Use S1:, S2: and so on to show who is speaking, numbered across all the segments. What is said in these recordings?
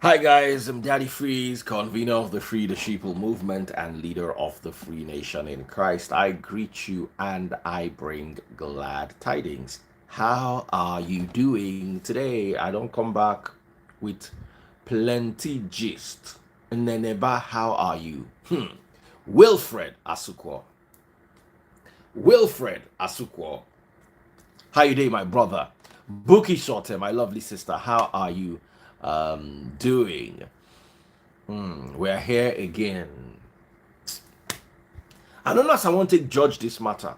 S1: Hi guys, I'm Daddy Freeze, convener of the Free the Sheeple movement and leader of the Free Nation in Christ. I greet you and I bring glad tidings. How are you doing today? I don't come back with plenty gist. Neneba, how are you? Wilfred Asukwo. Wilfred Asukwo. How you doing, my brother? Buki Shorter, my lovely sister. How are you doing? We're here again. I don't know if I want to judge this matter.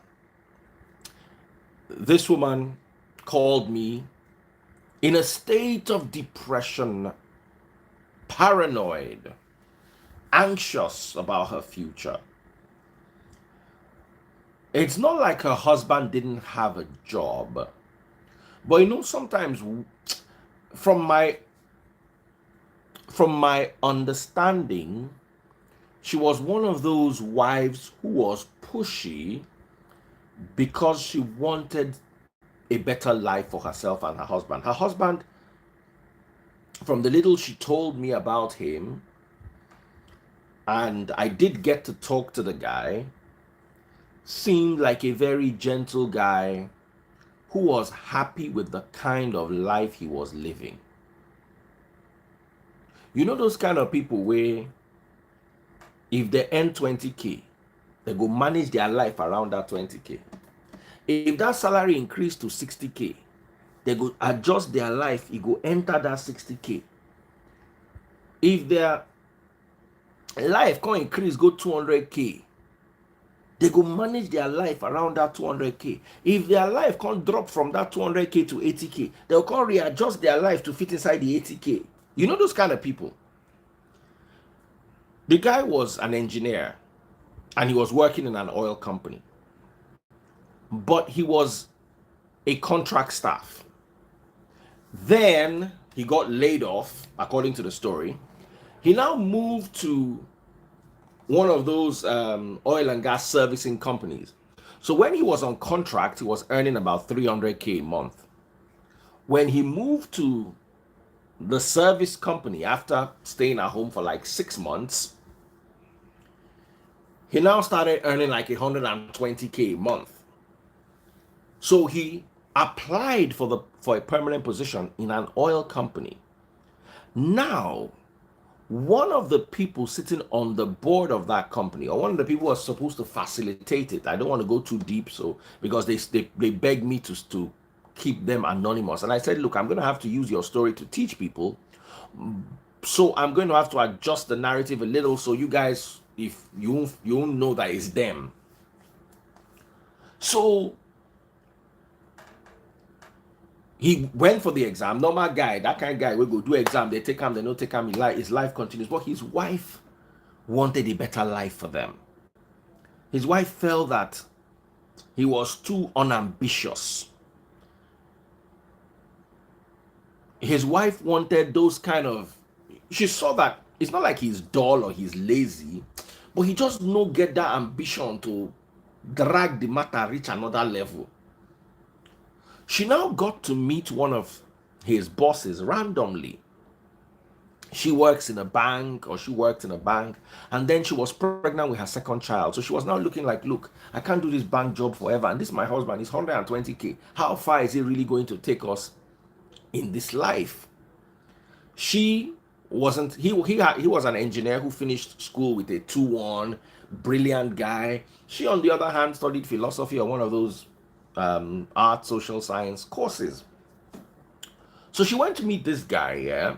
S1: This woman called me in a state of depression, paranoid, anxious about her future. It's not like her husband didn't have a job, but you know, sometimes from my understanding, she was one of those wives who was pushy because she wanted a better life for herself and her husband. Her husband, from the little she told me about him, and I did get to talk to the guy, seemed like a very gentle guy who was happy with the kind of life he was living. You know those kind of people where if they earn 20K, they go manage their life around that 20K. If that salary increased to 60K, they go adjust their life, it go enter that 60K. If their life can increase, go 200K, they go manage their life around that 200K. If their life can't drop from that 200K to 80K, they'll come readjust their life to fit inside the 80K. You know those kind of people. The guy was an engineer and he was working in an oil company, but he was a contract staff. Then he got laid off, according to the story. He now moved to one of those oil and gas servicing companies. So when he was on contract, he was earning about 300K a month. When he moved to the service company after staying at home for like 6 months, he now started earning like 120K a month. So he applied for a permanent position in an oil company. Now, one of the people sitting on the board of that company, or one of the people who are supposed to facilitate it, I don't want to go too deep, so because they begged me to keep them anonymous, and I said, look, I'm going to have to use your story to teach people, so I'm going to have to adjust the narrative a little, so you guys, if you won't know that it's them. So he went for the exam. Normal guy, that kind of guy will go do exam, they take him, they don't take him, his life continues. But his wife wanted a better life for them. His wife felt that he was too unambitious. His wife wanted those kind of, she saw that it's not like he's dull or he's lazy, but he just no get that ambition to drag the matter reach another level. She now got to meet one of his bosses randomly. She works in a bank, or she worked in a bank, and then she was pregnant with her second child. So she was now looking like, look, I can't do this bank job forever, and this is my husband, he's 120K. How far is he really going to take us in this life? She wasn't, he was an engineer who finished school with a 2-1, brilliant guy. She, on the other hand, studied philosophy or one of those art, social science courses. So she went to meet this guy, yeah,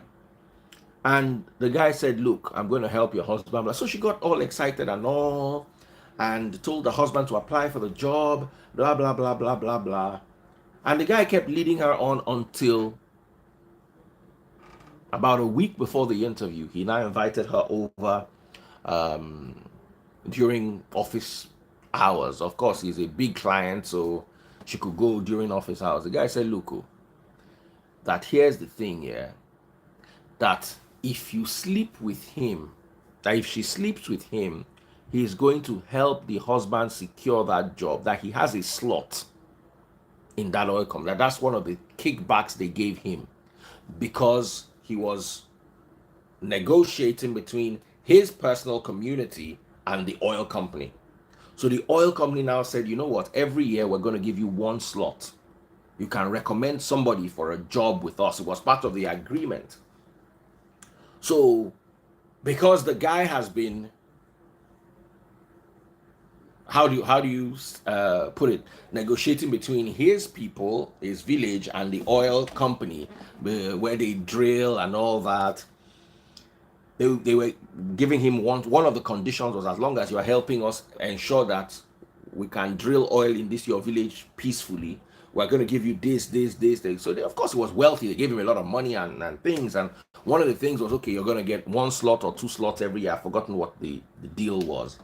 S1: and the guy said, look, I'm going to help your husband. So she got all excited and all, and told the husband to apply for the job, blah, blah, blah, blah, blah, blah. And the guy kept leading her on until about a week before the interview. He now invited her over um, during office hours. Of course, he's a big client, so she could go during office hours. The guy said, look, oh, that here's the thing, yeah, that if you sleep with him, that if she sleeps with him, he's going to help the husband secure that job, that he has a slot in that oil company. That's one of the kickbacks they gave him because he was negotiating between his personal community and the oil company. So the oil company now said, you know what, every year we're going to give you one slot. You can recommend somebody for a job with us. It was part of the agreement. So because the guy has been, how do you put it, negotiating between his people, his village, and the oil company, where they drill and all that. They were giving him one of the conditions was, as long as you are helping us ensure that we can drill oil in this your village peacefully, we're going to give you this. So they, of course, he was wealthy. They gave him a lot of money and things. And one of the things was, okay, you're going to get one slot or two slots every year. I've forgotten what the deal was.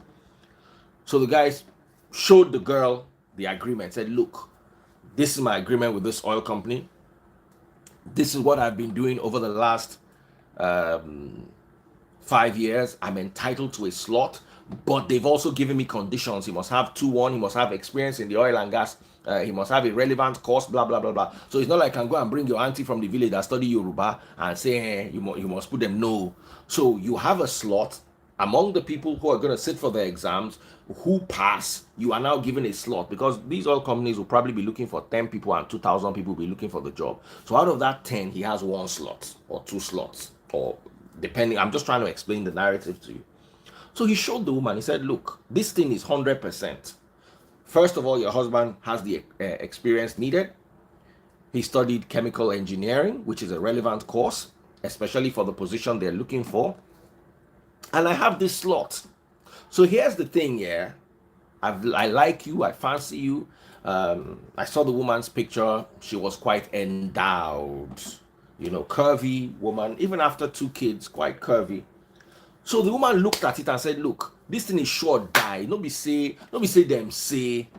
S1: So the guys showed the girl the agreement, said, look, this is my agreement with this oil company. This is what I've been doing over the last 5 years. I'm entitled to a slot, but they've also given me conditions. He must have 2-1, he must have experience in the oil and gas, he must have a relevant course, blah blah blah blah. So it's not like I can go and bring your auntie from the village that study Yoruba and say, hey, you must put them. No. So you have a slot among the people who are going to sit for the exams. Who pass, you are now given a slot, because these oil companies will probably be looking for 10 people and 2,000 people will be looking for the job. So out of that 10, he has one slot or two slots, or depending. I'm just trying to explain the narrative to you. So he showed the woman, he said, look, this thing is 100%. First of all, your husband has the experience needed. He studied chemical engineering, which is a relevant course, especially for the position they're looking for. And I have this slot. So here's the thing, yeah. I like you, I fancy you. I saw the woman's picture. She was quite endowed, curvy woman, even after 2 kids, quite curvy. So the woman looked at it and said, look, this thing is sure die. Don't be say them say.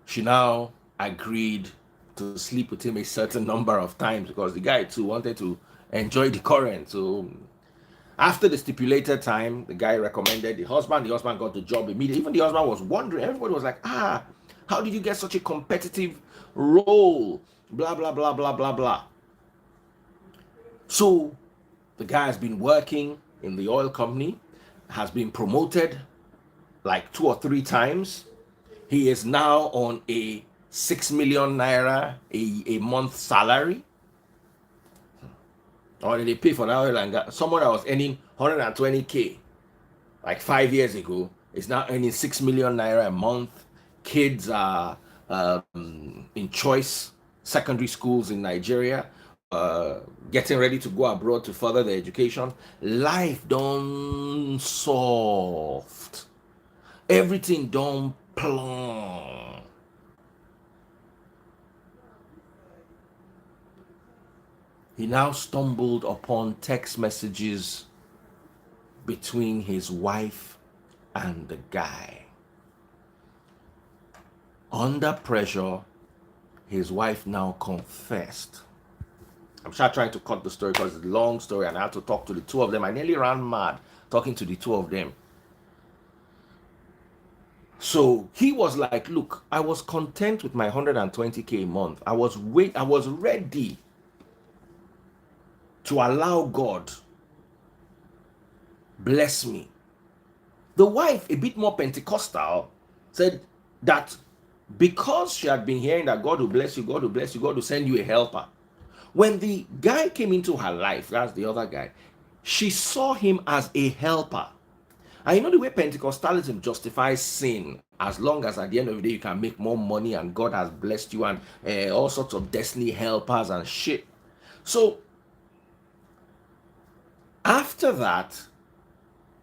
S1: She now agreed to sleep with him a certain number of times because the guy too wanted to enjoy the current. So after the stipulated time, the guy recommended the husband. The husband got the job immediately. Even the husband was wondering. Everybody was like, how did you get such a competitive role? Blah, blah, blah, blah, blah, blah. So the guy has been working in the oil company, has been promoted like 2 or 3 times. He is now on a 6 million naira a month salary. Or did they pay for that oil and gas? Someone that was earning 120k like 5 years ago is now earning 6 million naira a month. Kids are in choice secondary schools in Nigeria, getting ready to go abroad to further their education. Life done soft. Everything done plumb. He now stumbled upon text messages between his wife and the guy. Under pressure, his wife now confessed. I'm trying to cut the story because it's a long story and I had to talk to the two of them. I nearly ran mad talking to the two of them. So he was like, look, I was content with my 120k a month. I was ready to allow God bless me. The wife, a bit more Pentecostal, said that because she had been hearing that God will bless you, God will bless you, God will send you a helper. When the guy came into her life, that's the other guy, she saw him as a helper. And you know the way Pentecostalism justifies sin, as long as at the end of the day you can make more money and God has blessed you and all sorts of destiny helpers and shit. So after that,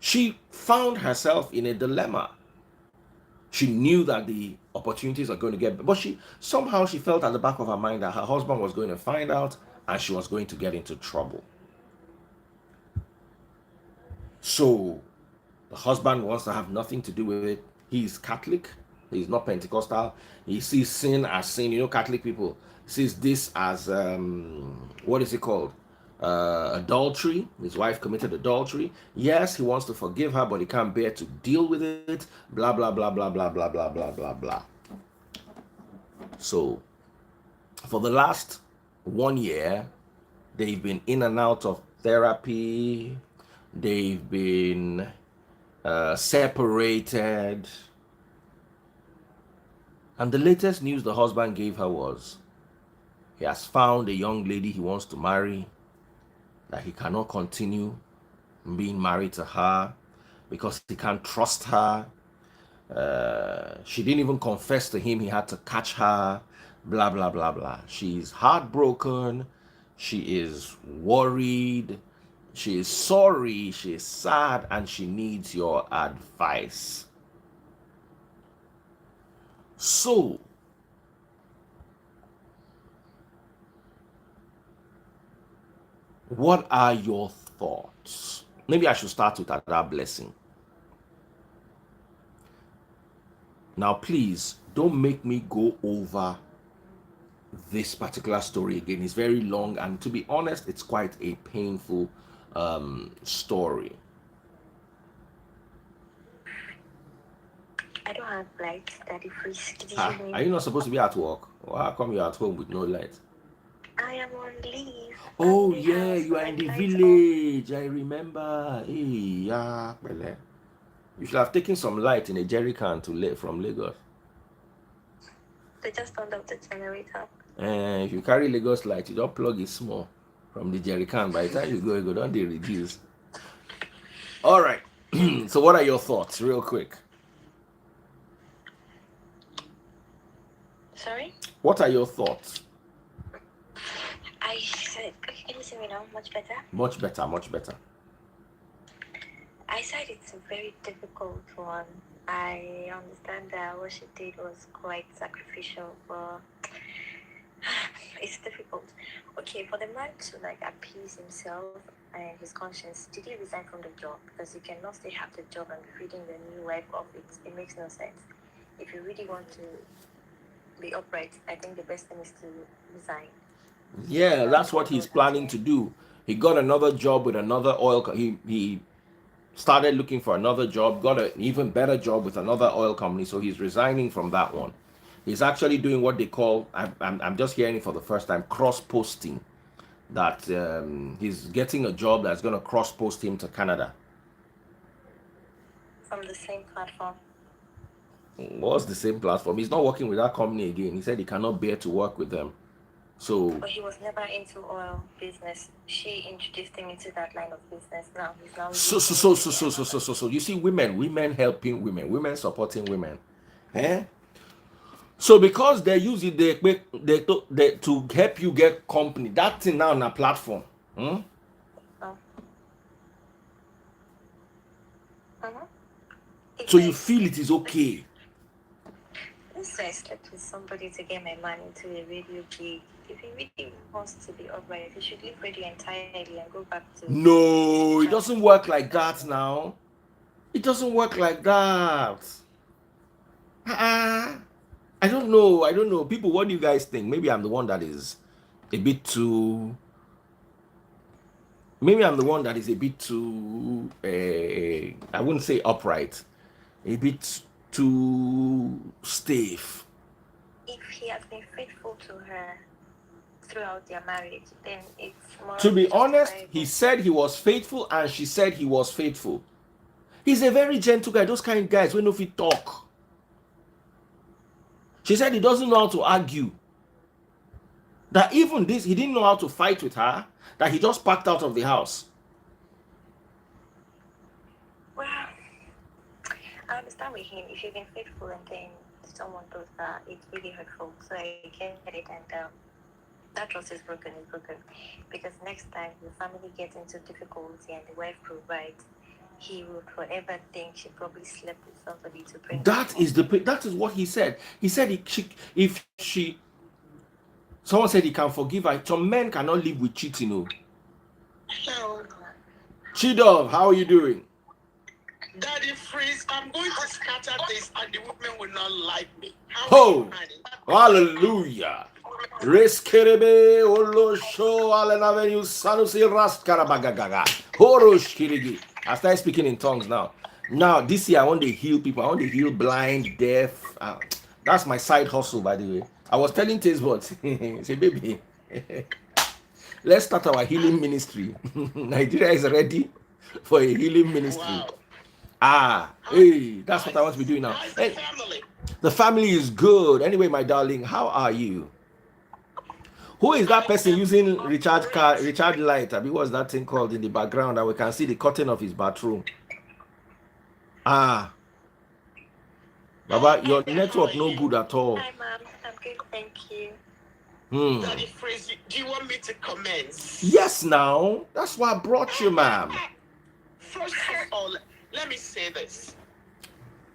S1: she found herself in a dilemma. She knew that the opportunities are going to get, but she felt at the back of her mind that her husband was going to find out and she was going to get into trouble. So The husband wants to have nothing to do with it. He's Catholic. He's not Pentecostal. He sees sin as sin. You know, Catholic people sees this as what is it called? Adultery. His wife committed adultery. Yes, he wants to forgive her, but he can't bear to deal with it. Blah blah blah blah blah blah blah blah blah blah. So, for the last 1 year, they've been in and out of therapy. They've been separated. And the latest news the husband gave her was he has found a young lady he wants to marry, that he cannot continue being married to her because he can't trust her. She didn't even confess to him. He had to catch her. Blah, blah, blah, blah. She's heartbroken. She is worried. She is sorry. She is sad. And she needs your advice. So, what are your thoughts? Maybe I should start with that blessing. Now, please don't make me go over this particular story again. It's very long, and to be honest, it's quite a painful story.
S2: I don't have light, Daddy. Please.
S1: Are you not supposed to be at work? Well, how come you're at home with no light?
S2: I am on leave.
S1: Oh yeah, you are in the village. I remember. Hey, yeah, you should have taken some light in a jerry can from Lagos.
S2: They just turned off the generator.
S1: If you carry Lagos light, you don't plug it small from the jerry can. By the time you go, don't they reduce? All right. So what are your thoughts, real quick?
S2: Sorry?
S1: What are your thoughts?
S2: I said, okay, can you see me now? Much better?
S1: Much better, much better.
S2: I said it's a very difficult one. I understand that what she did was quite sacrificial, but it's difficult. Okay, for the man to appease himself and his conscience, did he resign from the job? Because you cannot still have the job and be feeding the new wife of it. It makes no sense. If you really want to be upright, I think the best thing is to resign.
S1: Yeah, that's what he's planning to do. He got another job with another oil. He started looking for another job, got an even better job with another oil company. So he's resigning from that one. He's actually doing what they call, I'm just hearing it for the first time, cross-posting. That he's getting a job that's going to cross-post him to Canada.
S2: From the same platform.
S1: What's the same platform? He's not working with that company again. He said he cannot bear to work with them. So,
S2: but he was never into oil business. She introduced him into that line of business. Now he's now.
S1: So. You see, women helping women supporting women, eh? So because they use it, they to help you get company. That thing now on a platform.
S2: Oh.
S1: So you feel it is okay.
S2: So I slept with somebody to get my man into a radio gig. If he really wants to be upright, he should leave radio entirely and go back to...
S1: No, it doesn't work like that now. It doesn't work like that. I don't know. People, what do you guys think? Maybe I'm the one that is a bit too... Maybe I'm the one that is a bit too... I wouldn't say upright. A bit too stiff.
S2: If he has been faithful to her throughout their marriage, then it's more...
S1: To be honest, he said he was faithful and she said he was faithful. He's a very gentle guy. Those kind of guys, when if he talk. She said he doesn't know how to argue. That even this, he didn't know how to fight with her. That he just packed out of the house.
S2: Well, I understand with him. If you've been faithful and then someone does that, it's really hurtful. So I get it, and that trust is broken. Because next time the family gets into difficulty and the wife provides, he will forever think she probably slept with somebody to bring.
S1: That is what he said. He said someone said he can forgive her. Some men cannot live with cheating.
S2: No.
S1: Chidov, how are you doing?
S3: Daddy, Freeze, I'm going to scatter this and the women will not like me. How
S1: Ho!
S3: honey?
S1: Hallelujah. Reskerebe olosho Allen Avenue Sanusi Rast Karabagaga. Horosh Kirigi. I started speaking in tongues now. Now, this year I want to heal people. I want to heal blind, deaf. That's my side hustle, by the way. I was telling Tazebot, say, baby, let's start our healing ministry. Nigeria is ready for a healing ministry.
S3: Wow.
S1: Hey, that's what I want to be doing now.
S3: How's the family?
S1: The family is good. Anyway, my darling, how are you? Who is that person using Richard Light? I mean, what's that thing called in the background that we can see the curtain of his bathroom? Baba, your network no good at all.
S2: Hi, Mom. I'm good, thank you.
S3: Daddy Freeze, do you want me to commence?
S1: Yes, now. That's why I brought you, ma'am.
S3: First of all, let me say this.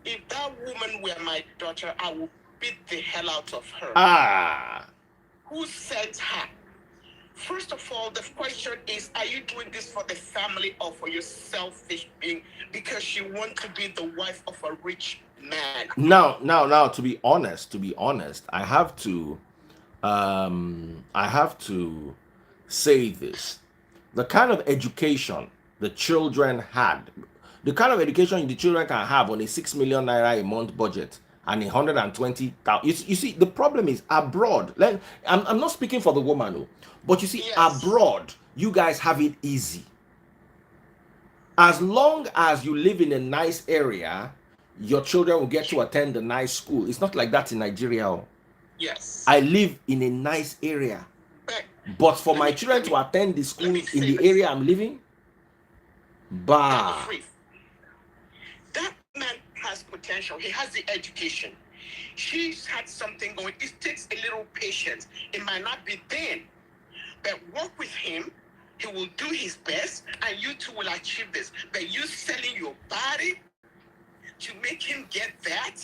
S3: If that woman were my daughter, I would beat the hell out of her. Who sent her? First of all, the question is, are you doing this for the family or for your selfish being? Because you want to be the wife of a rich man.
S1: Now, to be honest, I have to say this. The kind of education the children had, the kind of education the children can have on a 6 million naira a month budget and 120,000. You see, the problem is abroad. I'm not speaking for the woman, but you see, yes, abroad, you guys have it easy. As long as you live in a nice area, your children will get to attend a nice school. It's not like that in Nigeria.
S3: Yes.
S1: I live in a nice area. But for my children to attend the school in the area I'm living, bah.
S3: That man has potential. He has the education. She's had something going. It takes a little patience. It might not be then, but work with him. He will do his best, and you two will achieve this. But you selling your body to make him get that,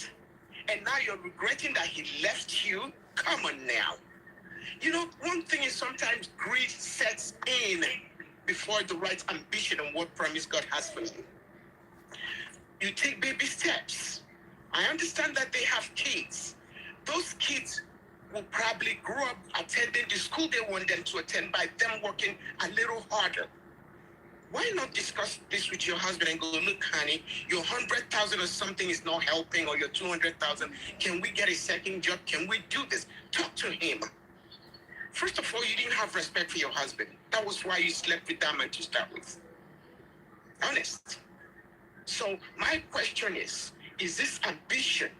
S3: and now you're regretting that he left you. Come on now. You know, one thing is sometimes greed sets in before the right ambition and what promise God has for you. You take baby steps. I understand that they have kids. Those kids will probably grow up attending the school they want them to attend by them working a little harder. Why not discuss this with your husband and go, look, honey, your 100,000 or something is not helping, or your 200,000. Can we get a second job? Can we do this? Talk to him. First of all, you didn't have respect for your husband. That was why you slept with that man to start with. Honest. So my question is this ambition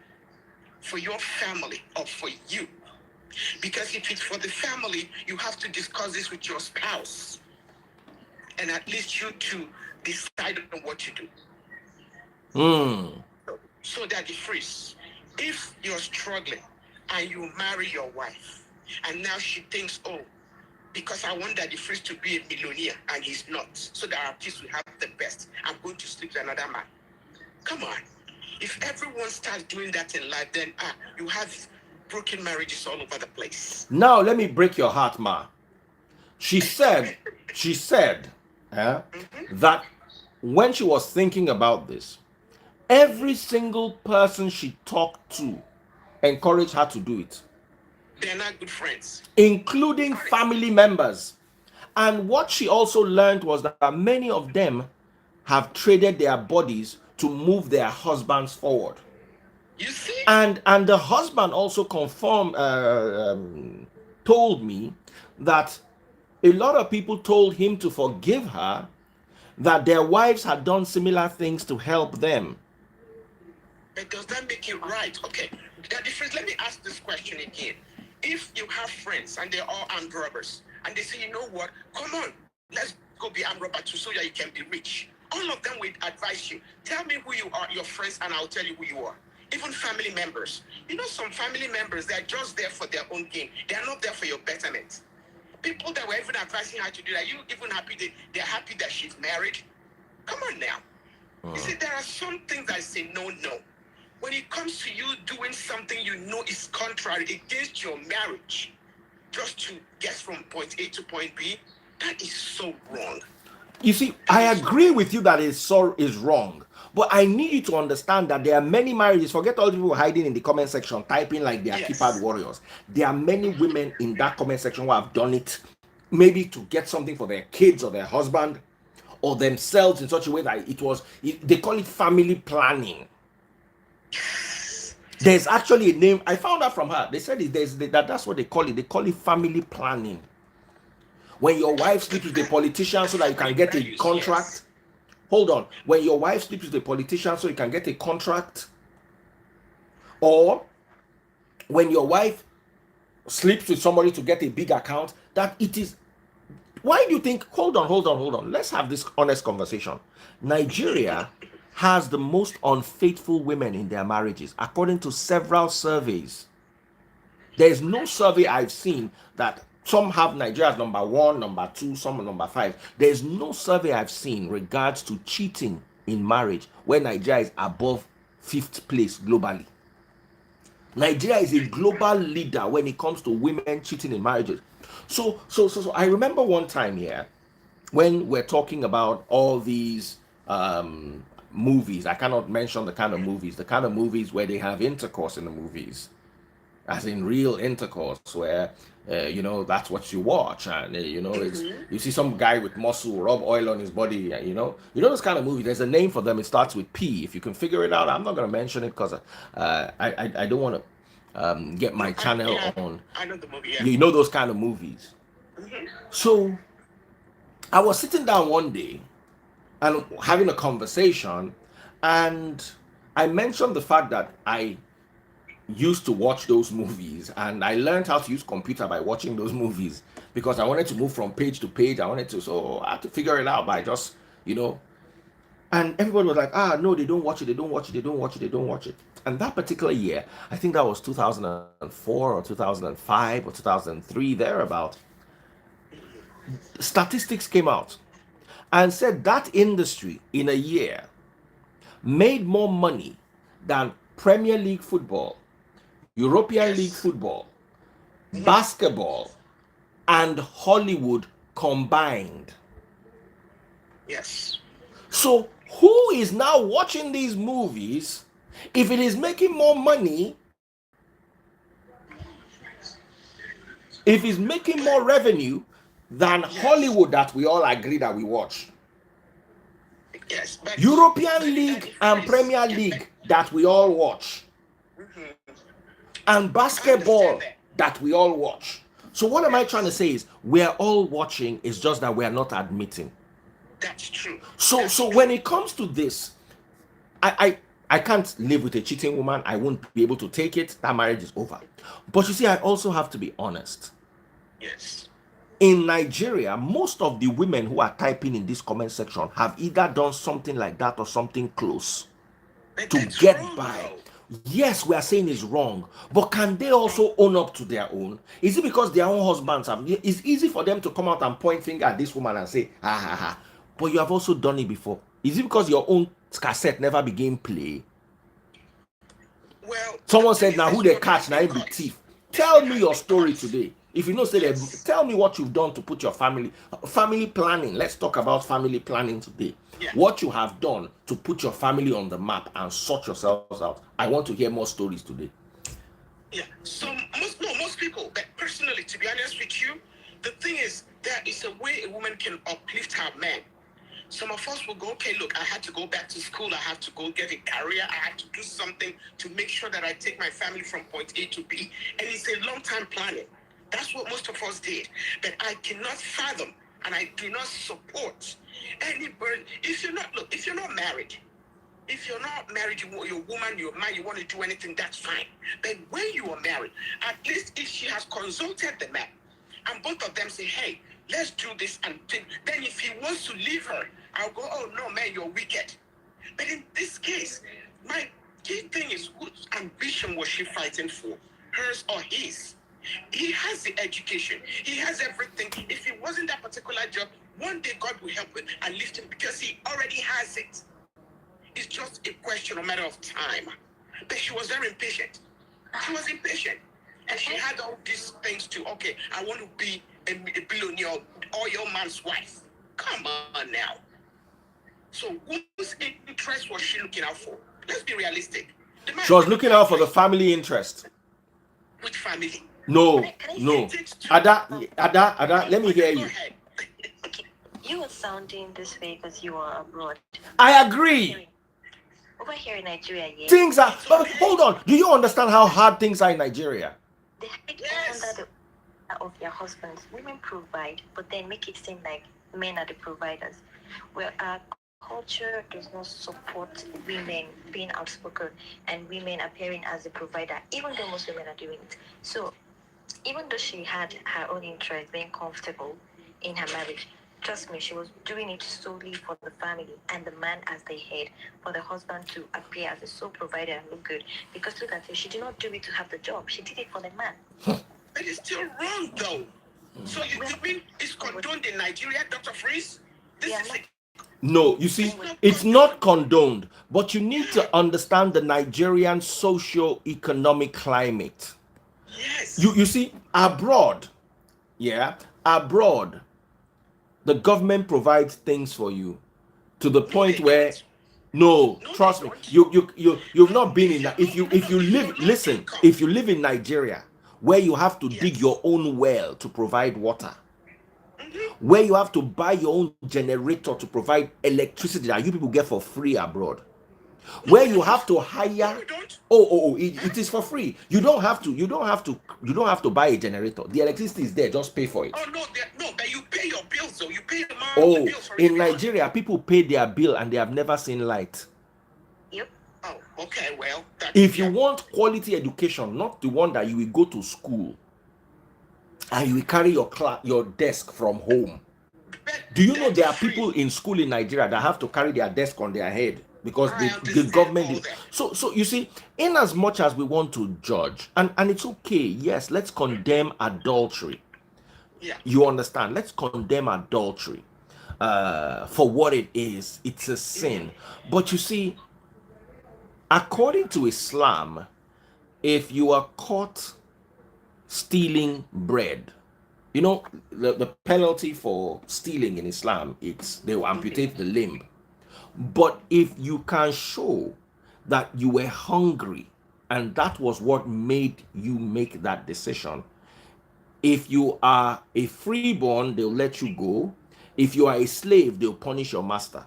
S3: for your family or for you? Because if it's for the family, you have to discuss this with your spouse. And at least you two decide on what to do. So that the Freeze, if you're struggling and you marry your wife, and now she thinks, oh, because I want Daddy Freeze to be a millionaire and he's not, so that our kids will have the best, I'm going to sleep with another man. Come on. If everyone starts doing that in life, then you have broken marriages all over the place.
S1: Now let me break your heart, ma. She said that when she was thinking about this, every single person she talked to encouraged her to do it.
S3: They're not good friends.
S1: Including family members. And what she also learned was that many of them have traded their bodies to move their husbands forward.
S3: You see?
S1: And the husband also told me that a lot of people told him to forgive her, that their wives had done similar things to help them.
S3: But does that make it right? Okay, Daddy Freeze, let me ask this question again. If you have friends and they're all armed robbers, and they say, you know what, come on, let's go be armed robber too, so that you can be rich. All of them will advise you. Tell me who you are, your friends, and I'll tell you who you are. Even family members. You know, some family members, they're just there for their own gain. They're not there for your betterment. People that were even advising her to do that, you even happy they're happy that she's married? Come on now. You see, there are some things I say no. When it comes to you doing something you know is contrary against your marriage, just to get from point A to point B, that is so wrong.
S1: You see,
S3: That
S1: I
S3: is so
S1: agree
S3: wrong.
S1: with you that is wrong. But I need you to understand that there are many marriages. Forget all the people hiding in the comment section, typing like they are keypad
S3: Yes.
S1: warriors. There are many women in that comment section who have done it, maybe to get something for their kids or their husband or themselves in such a way that they call it family planning. There's actually a name. I found out from her. They said that's what they call it. They call it family planning. When your wife sleeps with a politician
S3: The
S1: so that you can
S3: family
S1: get a
S3: values,
S1: contract.
S3: yes.
S1: Hold on. When your wife sleeps with a politician so you can get a contract, or when your wife sleeps with somebody to get a big account, that it is. Why do you think? Hold on. Let's have this honest conversation. Nigeria has the most unfaithful women in their marriages, according to several surveys. There is no survey I've seen that some have Nigeria as number one, number two, some are number five. There is no survey I've seen regards to cheating in marriage where Nigeria is above fifth place globally. Nigeria is a global leader when it comes to women cheating in marriages. So I remember one time here when we're talking about all these movies. I cannot mention the kind of movies where they have intercourse in the movies, as in real intercourse, where that's what you watch, and it's you see some guy with muscle rub oil on his body, those kind of movies. There's a name for them. It starts with P. If you can figure it out, I'm not going to mention it because I don't want to get my channel on.
S3: I know the movie, yeah.
S1: You know those kind of movies. So I was sitting down one day and having a conversation, and I mentioned the fact that I used to watch those movies, and I learned how to use computer by watching those movies because I wanted to move from page to page. So I had to figure it out by just and everybody was like, no, they don't watch it, they don't watch it, they don't watch it, they don't watch it. And that particular year, I think that was 2004 or 2005 or 2003, thereabout, statistics came out and said that industry in a year made more money than Premier League football, European League
S3: Yes.
S1: football, basketball, and Hollywood combined.
S3: Yes.
S1: So, who is now watching these movies if it is making more money, if it's making more revenue than Hollywood that we all agree that we watch?
S3: Yes. But
S1: European
S3: that
S1: League and
S3: difference,
S1: Premier League that we all watch, and
S3: I understand
S1: basketball
S3: that.
S1: that we all watch. So, what am I trying to
S3: Yes.
S1: say is we are all watching, it's just that we are not admitting.
S3: That's true.
S1: So
S3: That's
S1: so
S3: true.
S1: when it comes to this, I can't live with a cheating woman. I won't be able to take it. That marriage is over. But you see, I also have to be honest.
S3: Yes.
S1: In Nigeria, most of the women who are typing in this comment section have either done something like that or something close
S3: But
S1: to
S3: that's
S1: get
S3: wrong,
S1: by.
S3: though.
S1: Yes, we are saying it's wrong, but can they also own up to their own? Is it because their own husbands have? It's easy for them to come out and point finger at this woman and say, ha ha ha. But you have also done it before. Is it because your own cassette never began play?
S3: Well, the
S1: Someone
S3: thing
S1: said,
S3: is,
S1: now
S3: this
S1: who they
S3: woman
S1: catch,
S3: has
S1: now
S3: been
S1: it be
S3: caught.
S1: thief.
S3: This
S1: Tell
S3: one
S1: me
S3: has
S1: your
S3: been
S1: story
S3: caught.
S1: today. If you know, say
S3: Yes.
S1: tell me what you've done to put your family planning. Let's talk about family planning today.
S3: Yeah.
S1: What you have done to put your family on the map and sort yourselves out. I want to hear more stories today.
S3: Yeah. So most people, but personally, to be honest with you, the thing is, there is a way a woman can uplift her man. Some of us will go, okay, look, I had to go back to school. I have to go get a career. I had to do something to make sure that I take my family from point A to B. And it's a long-time planning. That's what most of us did. But I cannot fathom, and I do not support any burden. If you're not married, you're a woman, you're a man, you want to do anything, that's fine. But when you are married, at least if she has consulted the man, and both of them say, hey, let's do this, and then if he wants to leave her, I'll go, oh no, man, you're wicked. But in this case, my key thing is, whose ambition was she fighting for? Hers or his? He has the education. He has everything. If he wasn't that particular job, one day God will help him and lift him because he already has it. It's just a question, a matter of time. But she was very impatient. She was impatient. And she had all these things to, okay, I want to be a billionaire, oil man's wife. Come on now. So whose interest was she looking out for? Let's be realistic.
S1: She was looking out for the family interest.
S3: Which family?
S1: No. Ada, let me hear you.
S2: Okay. You were sounding this way because you are abroad.
S1: I agree.
S2: Over here in Nigeria, yeah.
S1: Things are, but hold on. Do you understand how hard things are in Nigeria?
S2: They hide under the of their husbands. Women provide, but then make it seem like men are the providers. Well, our culture does not support women being outspoken and women appearing as the provider, even though most women are doing it. So, even though she had her own interest, being comfortable in her marriage, trust me, she was doing it solely for the family and the man as the head, for the husband to appear as a sole provider and look good. Because look at her, she did not do it to have the job, she did it for the man.
S3: But it's still wrong, though. So you mean it's condoned in Nigeria, Dr. Freeze?
S1: No, you see, it's not condoned, but you need to understand the Nigerian socio-economic climate.
S3: Yes.
S1: You see, abroad, the government provides things for you to the point where trust me, you've not been in that. If you live in Nigeria, where you have to dig your own well to provide water, where you have to buy your own generator to provide electricity that you people get for free abroad, where you have to hire it is for free. You don't have to buy a generator. The electricity is there, just pay for it.
S3: But you pay your bills, so you pay the bills.
S1: In Nigeria, people pay their bill and they have never seen light.
S2: Yep.
S3: Oh, okay, well,
S1: if you want quality education, not the one that you will go to school and you will carry your desk from home. Do you know there are people in school in Nigeria that have to carry their desk on their head because the government so you see, in as much as we want to judge, and it's okay, yes, let's condemn adultery. You understand? Let's condemn adultery for what it is. It's a sin. But you see, according to Islam, if you are caught stealing bread, you know, the penalty for stealing in Islam, it's they will amputate the limb. But if you can show that you were hungry and that was what made you make that decision, if you are a freeborn, they'll let you go. If you are a slave, they'll punish your master.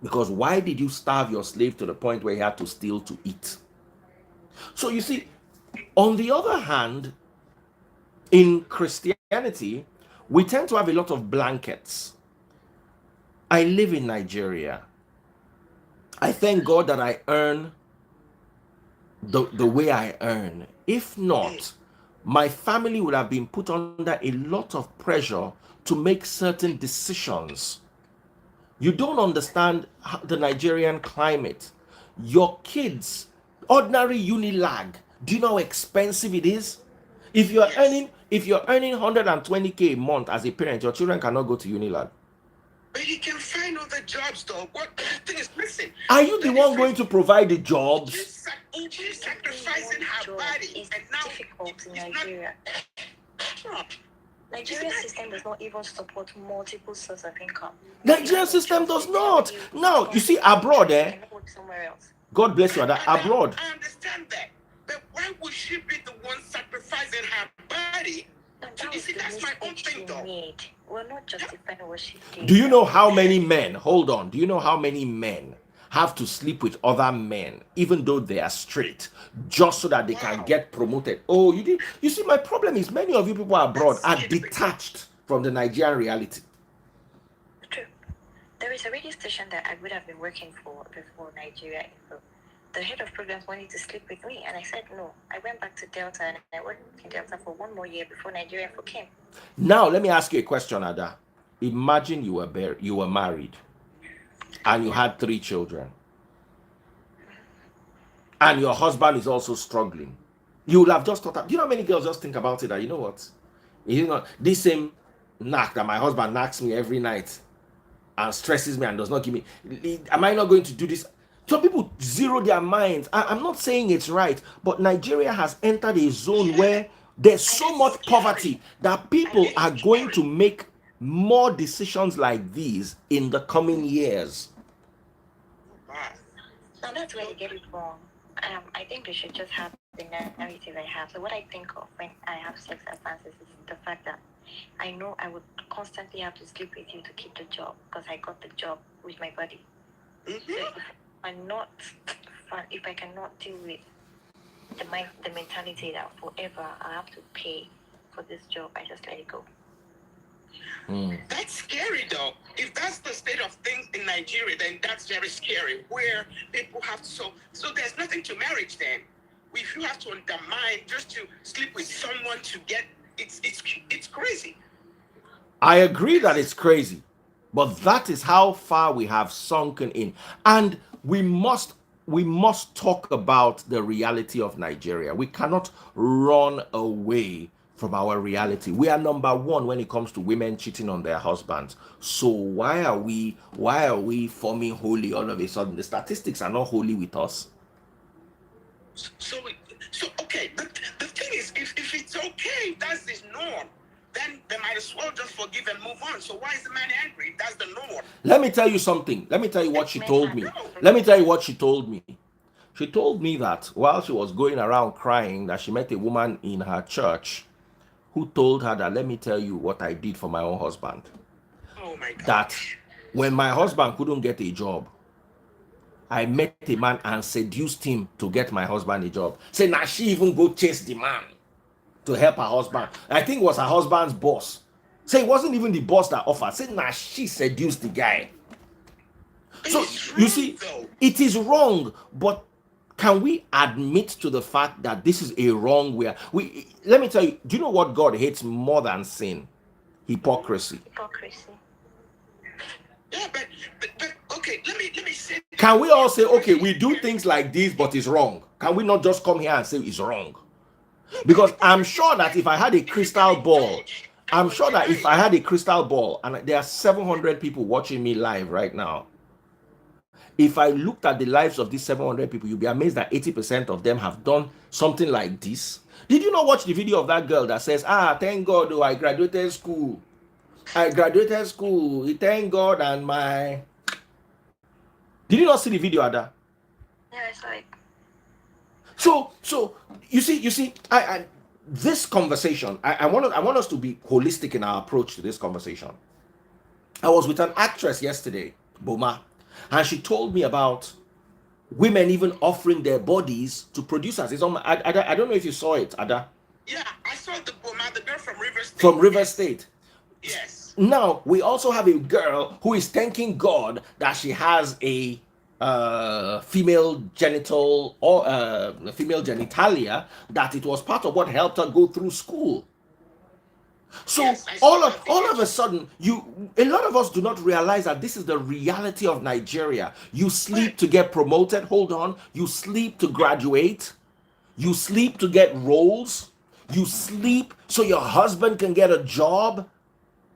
S1: Because why did you starve your slave to the point where he had to steal to eat? So you see, on the other hand, in Christianity, we tend to have a lot of blankets. I live in Nigeria. I thank God that I earn the way I earn. If not, my family would have been put under a lot of pressure to make certain decisions. You don't understand the Nigerian climate. Your kids, ordinary Unilag, do you know how expensive it is? If you're earning 120k a month as a parent, your children cannot go to Unilag.
S3: But he can find other jobs, though. What the thing is missing?
S1: Are you the one going to provide the jobs?
S3: She's sacrificing her body,
S2: is
S3: and now
S2: difficult in Nigeria. Nigerian system does not even support multiple sources of income.
S1: Nigerian system does not. Now, you see, abroad,
S2: somewhere else.
S1: God bless you, abroad.
S3: I understand that. But why would she be the one sacrificing her body? You see, that's my own thing, though.
S2: We're not justifying what she did.
S1: Do you know how many men, hold on, do you know how many men have to sleep with other men, even though they are straight, just so that they can get promoted? Oh, you see, my problem is many of you people abroad are detached from the Nigerian reality.
S2: True. There is a radio station that I would have been working for before Nigeria. The head of programs wanted to sleep with me, and I said no. I went back to Delta, and I worked in Delta for 1 more year before Nigeria came.
S1: Now, let me ask you a question, Ada. Imagine you were married, and you had 3 children, and your husband is also struggling. You would have just thought, do you know how many girls just think about it? That, you know what? This same knack that my husband knacks me every night and stresses me and does not give me, am I not going to do this? Some people zero their minds. I'm not saying it's right, but Nigeria has entered a zone where there's so much poverty that people are going to make more decisions like these in the coming years.
S3: Wow.
S2: Now that's where you get it wrong. I think they should just have the narrative I have. So what I think of when I have sex advances is the fact that I know I would constantly have to sleep with you to keep the job because I got the job with my body. So if I cannot deal with the mentality that forever I have to pay for this job, I just let it go.
S3: That's scary though. If that's the state of things in Nigeria, then that's very scary. Where people have to, so there's nothing to marriage then. If you have to undermine just to sleep with someone to get it's crazy.
S1: I agree that it's crazy, but that is how far we have sunken in, and we must talk about the reality of Nigeria. We cannot run away from our reality. We are number one when it comes to women cheating on their husbands. So why are we forming holy all of a sudden? The statistics are not holy with us.
S3: So okay, the thing is, if it's okay, that's this norm, then they might as well just forgive and move on. So why is the man angry? That's the norm.
S1: Let me tell you something. Let me tell you what she told me. Let me tell you what she told me. She told me that while she was going around crying, that she met a woman in her church who told her that, let me tell you what I did for my own husband.
S3: Oh my God.
S1: That when my husband couldn't get a job, I met a man and seduced him to get my husband a job. Say, now she even go chase the man to help her husband. I think it was her husband's boss. Say, it wasn't even the boss that offered. Say, now she seduced the guy. So you see, it is wrong, but can we admit to the fact that this is a wrong way? Let me tell you, do you know what God hates more than sin? Hypocrisy.
S3: Yeah, but okay, let me say.
S1: Can we all say, okay, we do things like this, but it's wrong? Can we not just come here and say it's wrong? Because I'm sure that if I had a crystal ball, and there are 700 people watching me live right now, if I looked at the lives of these 700 people, you'll be amazed that 80% of them have done something like this. Did you not watch the video of that girl that says, thank God, I graduated school. Thank God, and my... Did you not see the video, Ada?
S2: Yeah, I saw it.
S1: So you see, I this conversation, I want us to be holistic in our approach to this conversation. I was with an actress yesterday, Boma, and she told me about women even offering their bodies to producers. It's on I don't know if you saw it, Ada.
S3: Yeah, I saw the Boma, the girl from River State.
S1: From River State.
S3: Yes.
S1: Now we also have a girl who is thanking God that she has a female genital or female genitalia, that it was part of what helped her go through school. So yes, all of a sudden, a lot of us do not realize that this is the reality of Nigeria. You sleep to get promoted. Hold on. You sleep to graduate. You sleep to get roles. You sleep so your husband can get a job.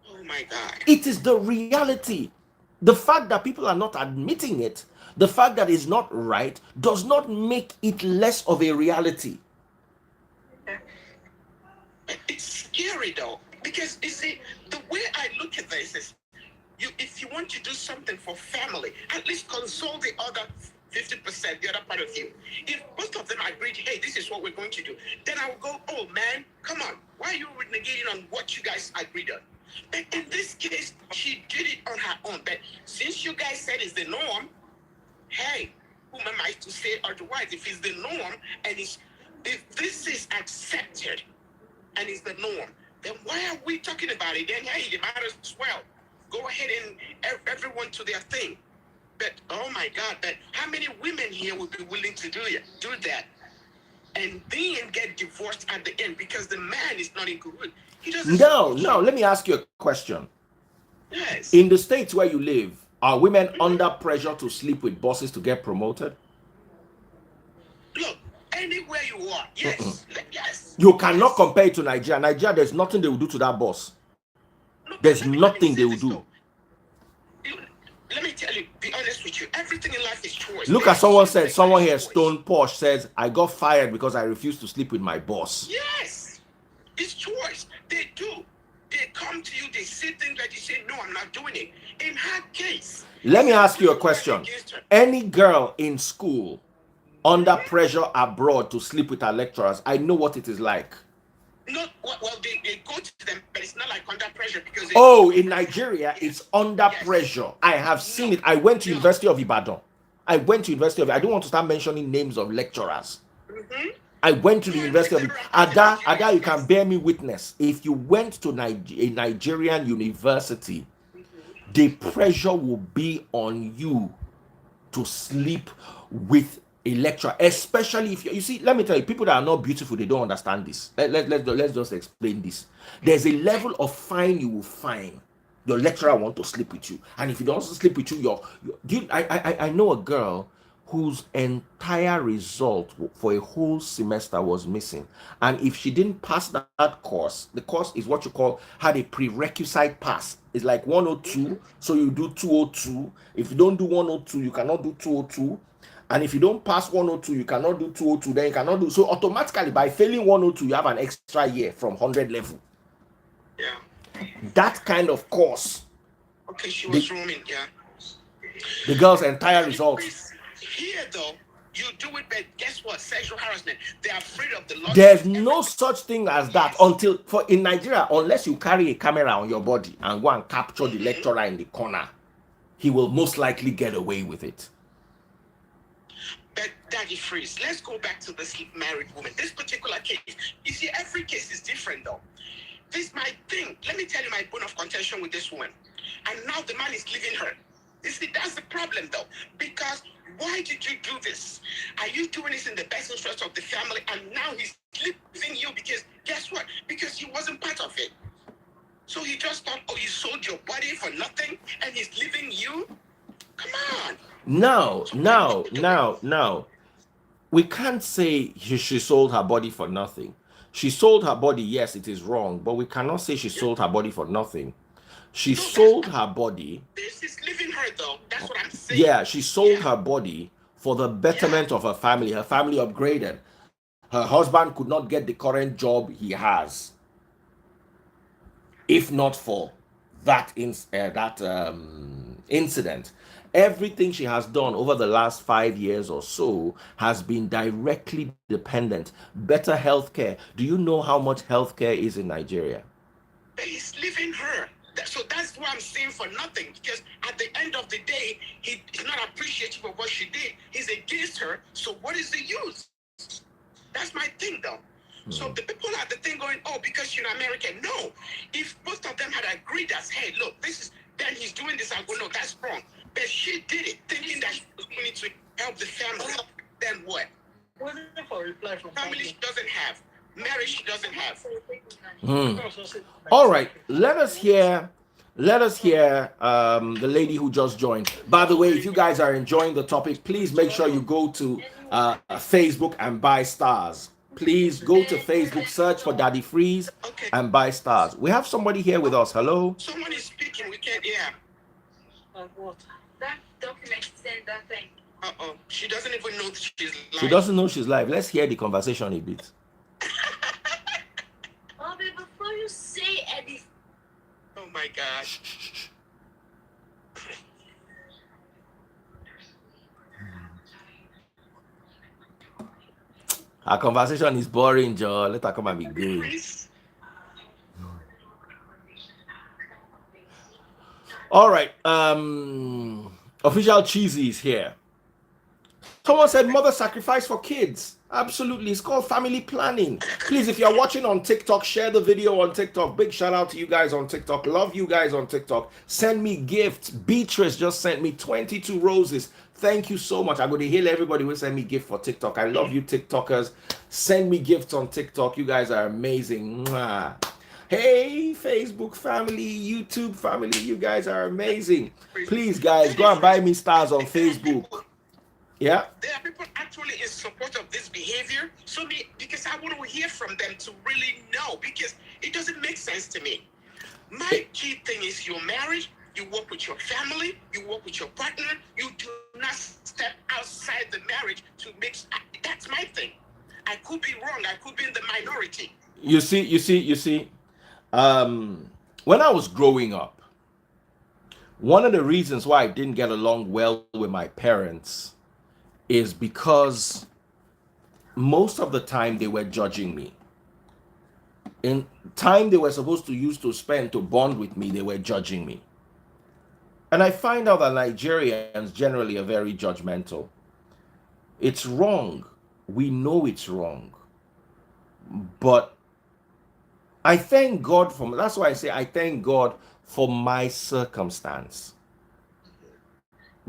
S3: Oh my God.
S1: It is the reality. The fact that people are not admitting it, the fact that it's not right, does not make it less of a reality.
S3: It's scary though, because you see, the way I look at this is, if you want to do something for family, at least consult the other 50%, the other part of you. If both of them agreed, hey, this is what we're going to do, then I will go, oh man, come on, why are you renegating on what you guys agreed on? But in this case, she did it on her own. But since you guys said it's the norm, hey, who am I to say otherwise? If it's the norm, and if this is accepted and it's the norm, then why are we talking about it? Then hey, it matters as well. Go ahead and everyone to their thing. But oh my God, but how many women here would be willing to do that? And then get divorced at the end because the man is not in good.
S1: No, let me ask you a question.
S3: Yes.
S1: In the states where you live, are women under pressure to sleep with bosses to get promoted?
S3: Look, anywhere you are, yes. Yes.
S1: You cannot compare it to Nigeria. Nigeria, there's nothing they will do to that boss. There's nothing they will do.
S3: Let me tell you, be honest with you, everything in life is choice.
S1: Look at someone here, Stone Posh says, I got fired because I refused to sleep with my boss.
S3: Yes, it's choice. They do. They come come to you, they say things that you say, no, I'm not doing it. In her case,
S1: let me ask you a question. Any girl in school under pressure abroad to sleep with her lecturers, I know what it is like.
S3: No, well, they go to them, but it's not like under pressure because.
S1: In Nigeria, it's under pressure. I have seen it. I went to University of Ibadan. I don't want to start mentioning names of lecturers. I went to the University of Ada, you can bear me witness. If you went to a Nigerian university, the pressure will be on you to sleep with a lecturer, especially if you see, let me tell you, people that are not beautiful, they don't understand this. Let's just explain this. There's a level of fine you will find your lecturer want to sleep with you, and if he doesn't sleep with you, I know a girl whose entire result for a whole semester was missing, and if she didn't pass that course, the course is what you call had a prerequisite pass. It's like 102, so you do 202. If you don't do 102, you cannot do 202. And if you don't pass 102, you cannot do 202, then you cannot do. So automatically, by failing 102, you have an extra year from 100 level.
S3: Yeah.
S1: That kind of course.
S3: Okay, she was roaming, yeah.
S1: The girl's entire results.
S3: Here, though, you do it, but guess what? Sexual harassment. They're afraid of the law.
S1: There's no such thing as that in Nigeria, unless you carry a camera on your body and go and capture the lecturer in the corner, he will most likely get away with it.
S3: But Daddy Freeze, let's go back to this married woman. This particular case, you see, every case is different, though. This my thing. Let me tell you my bone of contention with this woman. And now the man is leaving her. You see, that's the problem, though. Because why did you do this? Are you doing this in the best interest of the family? And now he's leaving you because, guess what? Because he wasn't part of it. So he just thought, oh, you sold your body for nothing and he's leaving you? Come on.
S1: Now. We can't say she sold her body for nothing. She sold her body, yes, it is wrong, but we cannot say she sold her body for nothing. She sold her body.
S3: This is leaving her, though. That's what I'm saying.
S1: Yeah, she sold her body for the betterment of her family. Her family upgraded. Her husband could not get the current job he has if not for that incident. Everything she has done over the last 5 years or so has been directly dependent. Better healthcare. Do you know how much healthcare is in Nigeria?
S3: He's leaving her. So that's what I'm saying for nothing. Because at the end of the day, he's not appreciative of what she did. He's against her. So what is the use? That's my thing, though. So the people had the thing going, oh, because you're American. No. If both of them had agreed as, hey, look, this is, then he's doing this, I go, no, that's wrong. But she did it, thinking that she was going to help the family. Then what? Family she doesn't have. Marriage she doesn't have.
S1: All right, let us hear the lady who just joined. By the way, if you guys are enjoying the topic, please make sure you go to Facebook and buy stars. Please go to Facebook, search for Daddy Freeze, and buy stars. We have somebody here with us. Hello?
S3: Someone is speaking. We can't hear.
S2: What? That document sent that thing.
S3: She doesn't even know she's live.
S1: She doesn't know she's live. Let's hear the conversation a bit.
S2: Bobby, before you say anything.
S3: Oh my gosh.
S1: Our conversation is boring, Joe. Let her come and be good. All right. Official Cheesy is here. Someone said mother sacrifice for kids. Absolutely. It's called family planning. Please, if you're watching on TikTok, share the video on TikTok. Big shout out to you guys on TikTok. Love you guys on TikTok. Send me gifts. Beatrice just sent me 22 roses. Thank you so much. I'm going to hail everybody who send me gift for TikTok. I love you, TikTokers. Send me gifts on TikTok. You guys are amazing. Mwah. Hey, Facebook family, YouTube family, you guys are amazing. Please, guys, go and buy me stars on Facebook. Yeah.
S3: There are people actually in support of this behavior. Because I want to hear from them to really know, because it doesn't make sense to me. My key thing is your marriage. You work with your family. You work with your partner. You do not step outside the marriage to mix. That's my thing. I could be wrong. I could be in the minority.
S1: You see. When I was growing up, one of the reasons why I didn't get along well with my parents is because most of the time they were judging me. In time they were supposed to use to spend to bond with me, they were judging me. And I find out that Nigerians generally are very judgmental. It's wrong. We know it's wrong. But I thank God for, that's why I say I thank God for my circumstance.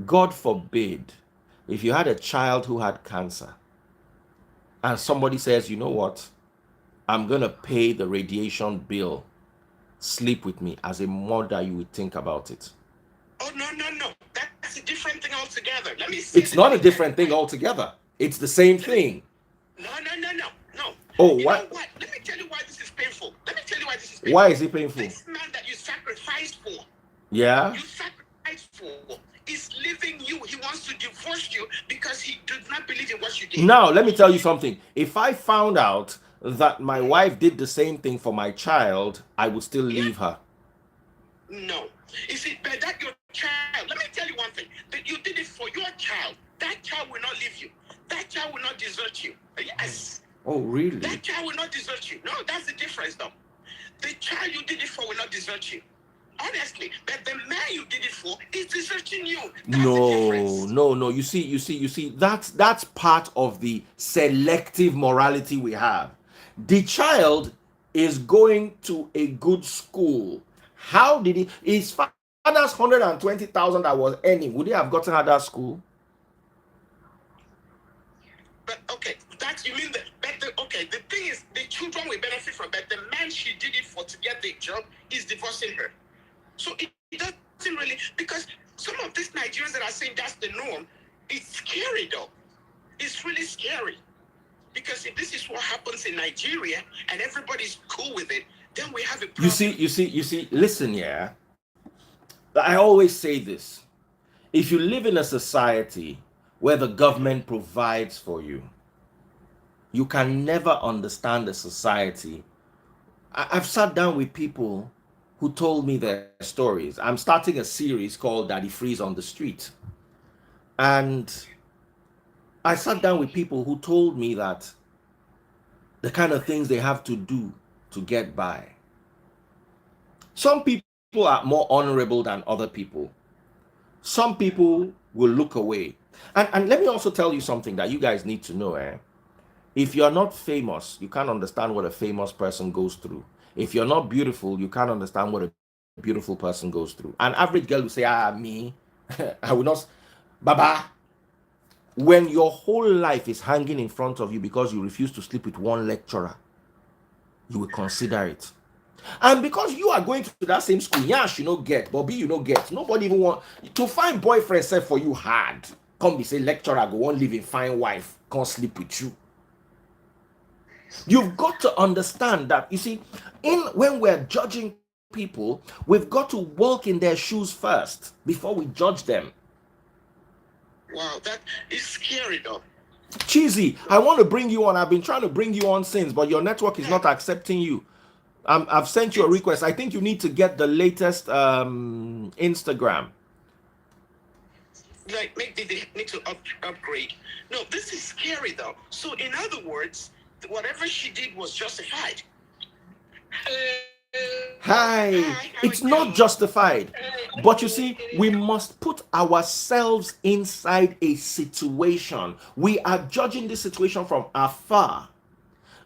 S1: God forbid if you had a child who had cancer and somebody says, you know what, I'm going to pay the radiation bill, sleep with me. As a mother, you would think about it.
S3: Oh, no, no, no. That's a different thing altogether. Let me see.
S1: It's not a different thing altogether. It's the same thing.
S3: No, no, no, no, no.
S1: Oh,
S3: you
S1: what?
S3: know what? Let me tell you why this is painful. Let me tell you why this is painful.
S1: Why is it painful?
S3: This man that you sacrificed for,
S1: Yeah?
S3: you sacrificed for, is leaving you. He wants to divorce you because he does not believe in what you did.
S1: Now, let me tell you something. If I found out that my wife did the same thing for my child, I would still leave her.
S3: No. You see, but that your child, let me tell you one thing. That you did it for your child. That child will not leave you. That child will not desert you. Yes.
S1: Oh, really?
S3: That child will not desert you. No, that's the difference, though. The child you did it for will not desert you. Honestly, but the man you did it for is deserting you. That's the difference.
S1: No. You see. That's part of the selective morality we have. The child is going to a good school. How did he? His father's 120,000 that was earning. Would he have gotten her that school?
S3: But okay, that's you mean that. Okay, the thing is, the children will benefit from, but the man she did it for to get the job is divorcing her. So it doesn't really, because some of these Nigerians that are saying that's the norm, it's scary though. It's really scary. Because if this is what happens in Nigeria and everybody's cool with it, then we have a problem.
S1: You see, listen, yeah. I always say this. If you live in a society where the government provides for you, you can never understand a society. I've sat down with people who told me their stories. I'm starting a series called Daddy Freeze on the Street. And I sat down with people who told me that the kind of things they have to do to get by. Some people are more honorable than other people. Some people will look away. And let me also tell you something that you guys need to know. If you're not famous, you can't understand what a famous person goes through. If you're not beautiful, you can't understand what a beautiful person goes through. An average girl will say, me, I will not. Baba, when your whole life is hanging in front of you because you refuse to sleep with one lecturer, you will consider it. And because you are going to that same school, yes, you know get, but B, you know get. Nobody even want to find boyfriend set for you hard. Come be say lecturer go on live in fine wife, can't sleep with you. You've got to understand that, you see, when we're judging people, we've got to walk in their shoes first before we judge them.
S3: Wow, that is scary though.
S1: Cheesy, I want to bring you on. I've been trying to bring you on since, but your network is not accepting you. I've sent you a request. I think you need to get the latest Instagram.
S3: Like, maybe they need to upgrade. No, this is scary though. So in other words, whatever she did was justified.
S1: Hi, it's not justified. But you see, we must put ourselves inside a situation. We are judging this situation from afar.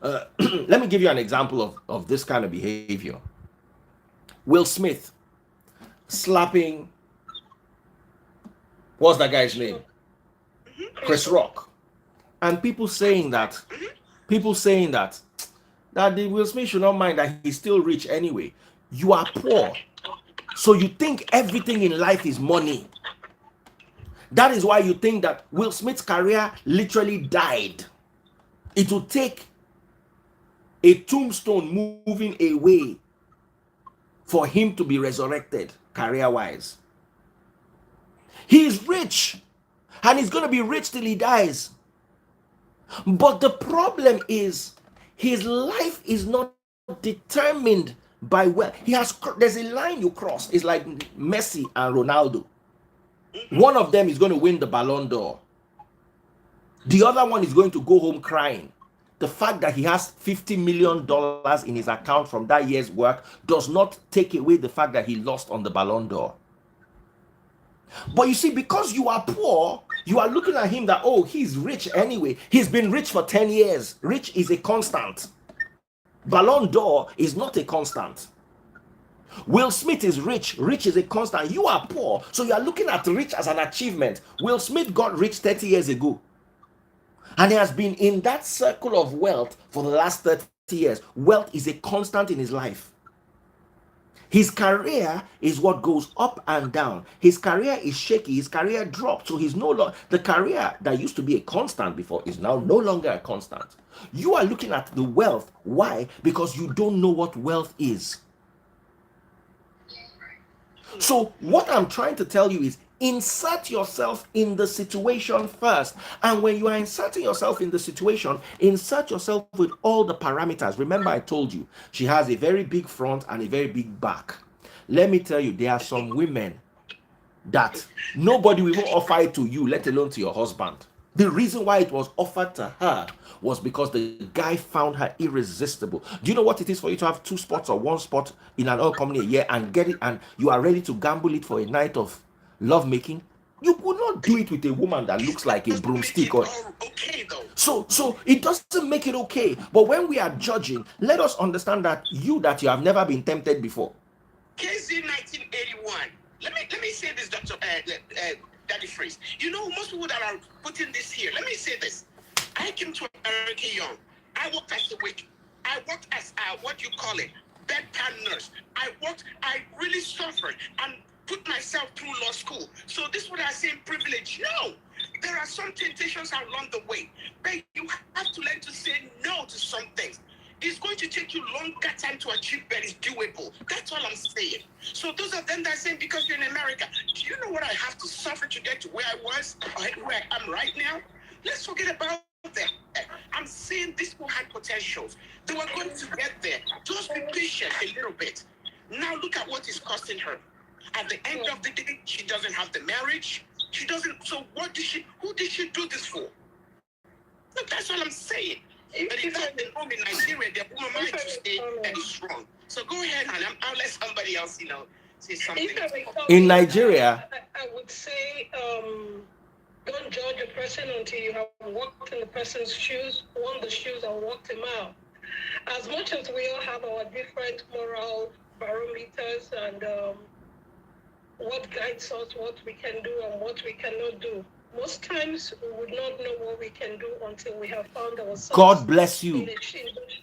S1: Let me give you an example of this kind of behavior. Will Smith slapping, what's that guy's name? Chris Rock. And people saying that the Will Smith should not mind that he's still rich anyway. You are poor, so you think everything in life is money. That is why you think that Will Smith's career literally died. It will take a tombstone moving away for him to be resurrected career-wise. He is rich, and he's going to be rich till he dies. But the problem is, his life is not determined by wealth. There's a line you cross. It's like Messi and Ronaldo. One of them is going to win the Ballon d'Or. The other one is going to go home crying. The fact that he has $50 million in his account from that year's work does not take away the fact that he lost on the Ballon d'Or. But you see, because you are poor, you are looking at him that, oh, he's rich anyway. He's been rich for 10 years. Rich is a constant. Ballon d'Or is not a constant. Will Smith is rich. Rich is a constant. You are poor, so you are looking at rich as an achievement. Will Smith got rich 30 years ago. And he has been in that circle of wealth for the last 30 years. Wealth is a constant in his life. His career is what goes up and down. His career is shaky. His career dropped. So he's no longer, the career that used to be a constant before is now no longer a constant. You are looking at the wealth. Why? Because you don't know what wealth is. So what I'm trying to tell you is, insert yourself in the situation first. And when you are inserting yourself in the situation, insert yourself with all the parameters. Remember, I told you, she has a very big front and a very big back. Let me tell you, there are some women that nobody will even offer it to you, let alone to your husband. The reason why it was offered to her was because the guy found her irresistible. Do you know what it is for you to have 2 spots or 1 spot in an oil company a year and get it, and you are ready to gamble it for a night of love making? You could not do it with a woman that looks like a broomstick. Or so it doesn't make it okay. But when we are judging, let us understand that you have never been tempted before.
S3: KZ 1981. Let me say this, Dr. Daddy Freeze. You know, most people that are putting this here, let me say this. I came to America young. I worked as a wait. I worked as what you call it, bedtime nurse. I really suffered and put myself through law school. So this is what I say in privilege. No, there are some temptations along the way, but you have to learn to say no to some things. It's going to take you longer time to achieve, but it's doable. That's all I'm saying. So those of them that are saying, because you're in America, do you know what I have to suffer to get to where I was, or where I am right now? Let's forget about that. I'm saying these people had potentials. They were going to get there. Just be patient a little bit. Now look at what is costing her. At the end of the day, she doesn't have the marriage. She doesn't. So who did she do this for? Look, that's all I'm saying. But if that's the norm in Nigeria, the woman might to stay and is strong. So go ahead, and I'll let somebody else, say something.
S1: In Nigeria,
S4: I would say, don't judge a person until you have walked in the person's shoes, worn the shoes, and walked him out. As much as we all have our different moral barometers and what guides us, what we can do and what we cannot do, most times we would not know what we can do until we have found ourselves.
S1: God bless you.
S4: In those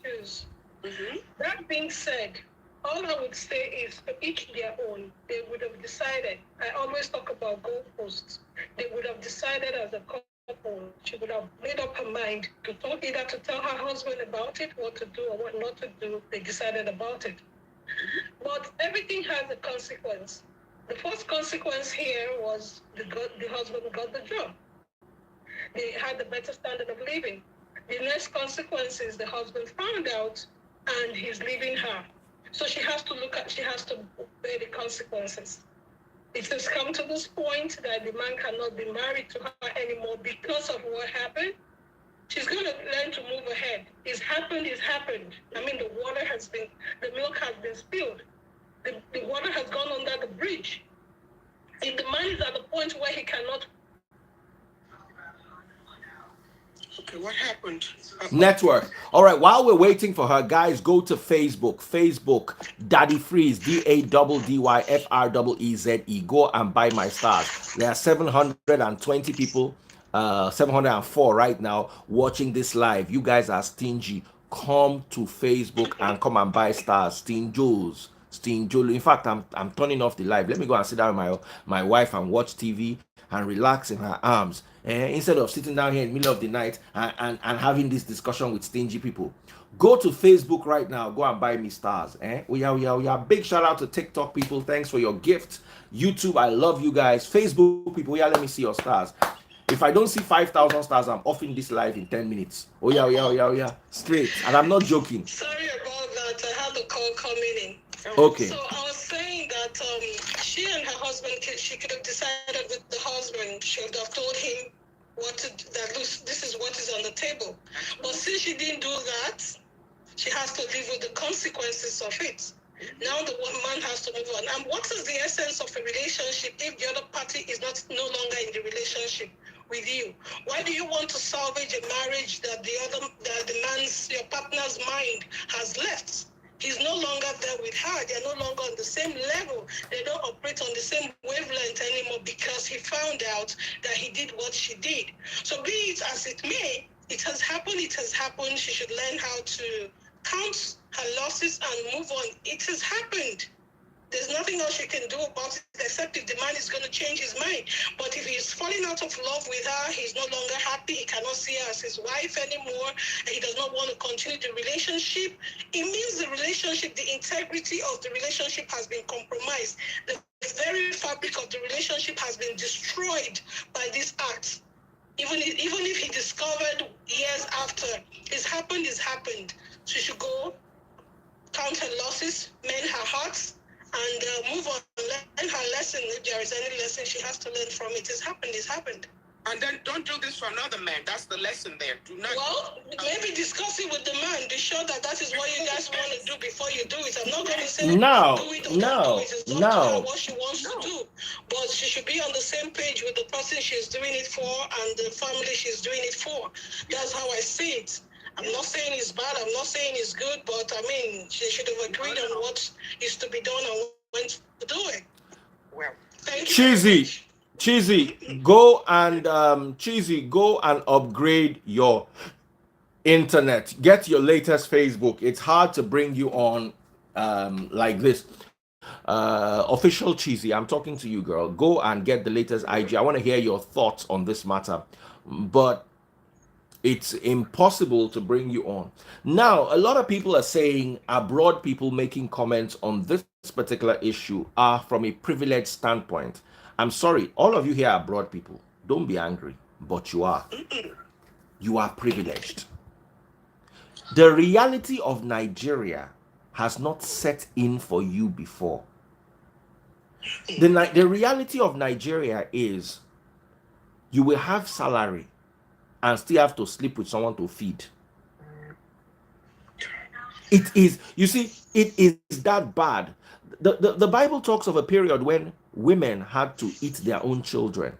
S4: shoes. Mm-hmm. That being said, all I would say is for each their own. They would have decided. I always talk about goalposts. They would have decided as a couple. She would have made up her mind to talk, either to tell her husband about it, what to do or what not to do. They decided about it. But everything has a consequence. The first consequence here was the husband got the job. They had a better standard of living. The next consequence is the husband found out and he's leaving her. So she has to bear the consequences. It has come to this point that the man cannot be married to her anymore because of what happened. She's going to learn to move ahead. It's happened. I mean, the milk has been spilled. The water has gone under the bridge. If the man is at the point where he cannot.
S3: Okay, what happened?
S1: Network. All right, while we're waiting for her, guys, go to Facebook, Daddy Freeze, DADDYFREEZE. Go and buy my stars. There are 720 people, 704 right now watching this live. You guys are stingy. Come to Facebook and come and buy stars. Stinjos. In fact, I'm turning off the live. Let me go and sit down with my wife and watch TV and relax in her arms, instead of sitting down here in the middle of the night and having this discussion with stingy people. Go to Facebook right now. Go and buy me stars. We are. Big shout out to TikTok people. Thanks for your gift. YouTube, I love you guys. Facebook people, let me see your stars. If I don't see 5,000 stars, I'm offing this live in 10 minutes. Straight. And I'm not joking.
S4: Sorry about that. I had a call coming in.
S1: Okay.
S4: So I was saying that she and her husband, she could have decided with the husband, she would have told him that this is what is on the table. But since she didn't do that, she has to live with the consequences of it. Now the man has to move on. And what is the essence of a relationship if the other party is no longer in the relationship with you? Why do you want to salvage a marriage that your partner's mind has left? He's no longer there with her. They're no longer on the same level. They don't operate on the same wavelength anymore because he found out that he did what she did. So be it as it may, it has happened. It has happened. She should learn how to count her losses and move on. It has happened. There's nothing else you can do about it except if the man is going to change his mind. But if he's falling out of love with her, he's no longer happy, he cannot see her as his wife anymore, and he does not want to continue the relationship, it means the relationship, the integrity of the relationship has been compromised. The very fabric of the relationship has been destroyed by this act. Even if he discovered years after, it's happened, She should go, count her losses, mend her heart, and move on, learn her lesson. If there is any lesson she has to learn from it, it's happened.
S3: And then don't do this for another man. That's the lesson there. Do not.
S4: Well, maybe discuss it with the man. Be sure that is what you guys want to do before you do it. I'm not going to say do it or don't do it. It's up to her what she wants to do. But she should be on the same page with the person she's doing it for and the family she's doing it for. That's how I see it. I'm not saying it's bad. I'm not saying it's good. But I mean, she should have agreed on what is to be done and when to do it.
S3: Well,
S4: thank you.
S1: Cheesy, go and upgrade your internet. Get your latest Facebook. It's hard to bring you on like this. Official Cheesy, I'm talking to you, girl. Go and get the latest IG. I want to hear your thoughts on this matter. But it's impossible to bring you on. Now, a lot of people are saying abroad people making comments on this particular issue are from a privileged standpoint. I'm sorry, all of you here are abroad people. Don't be angry, but you are. You are privileged. The reality of Nigeria has not set in for you before. The reality of Nigeria is you will have salary and still have to sleep with someone to feed. It is, you see, it is that bad. The Bible talks of a period when women had to eat their own children.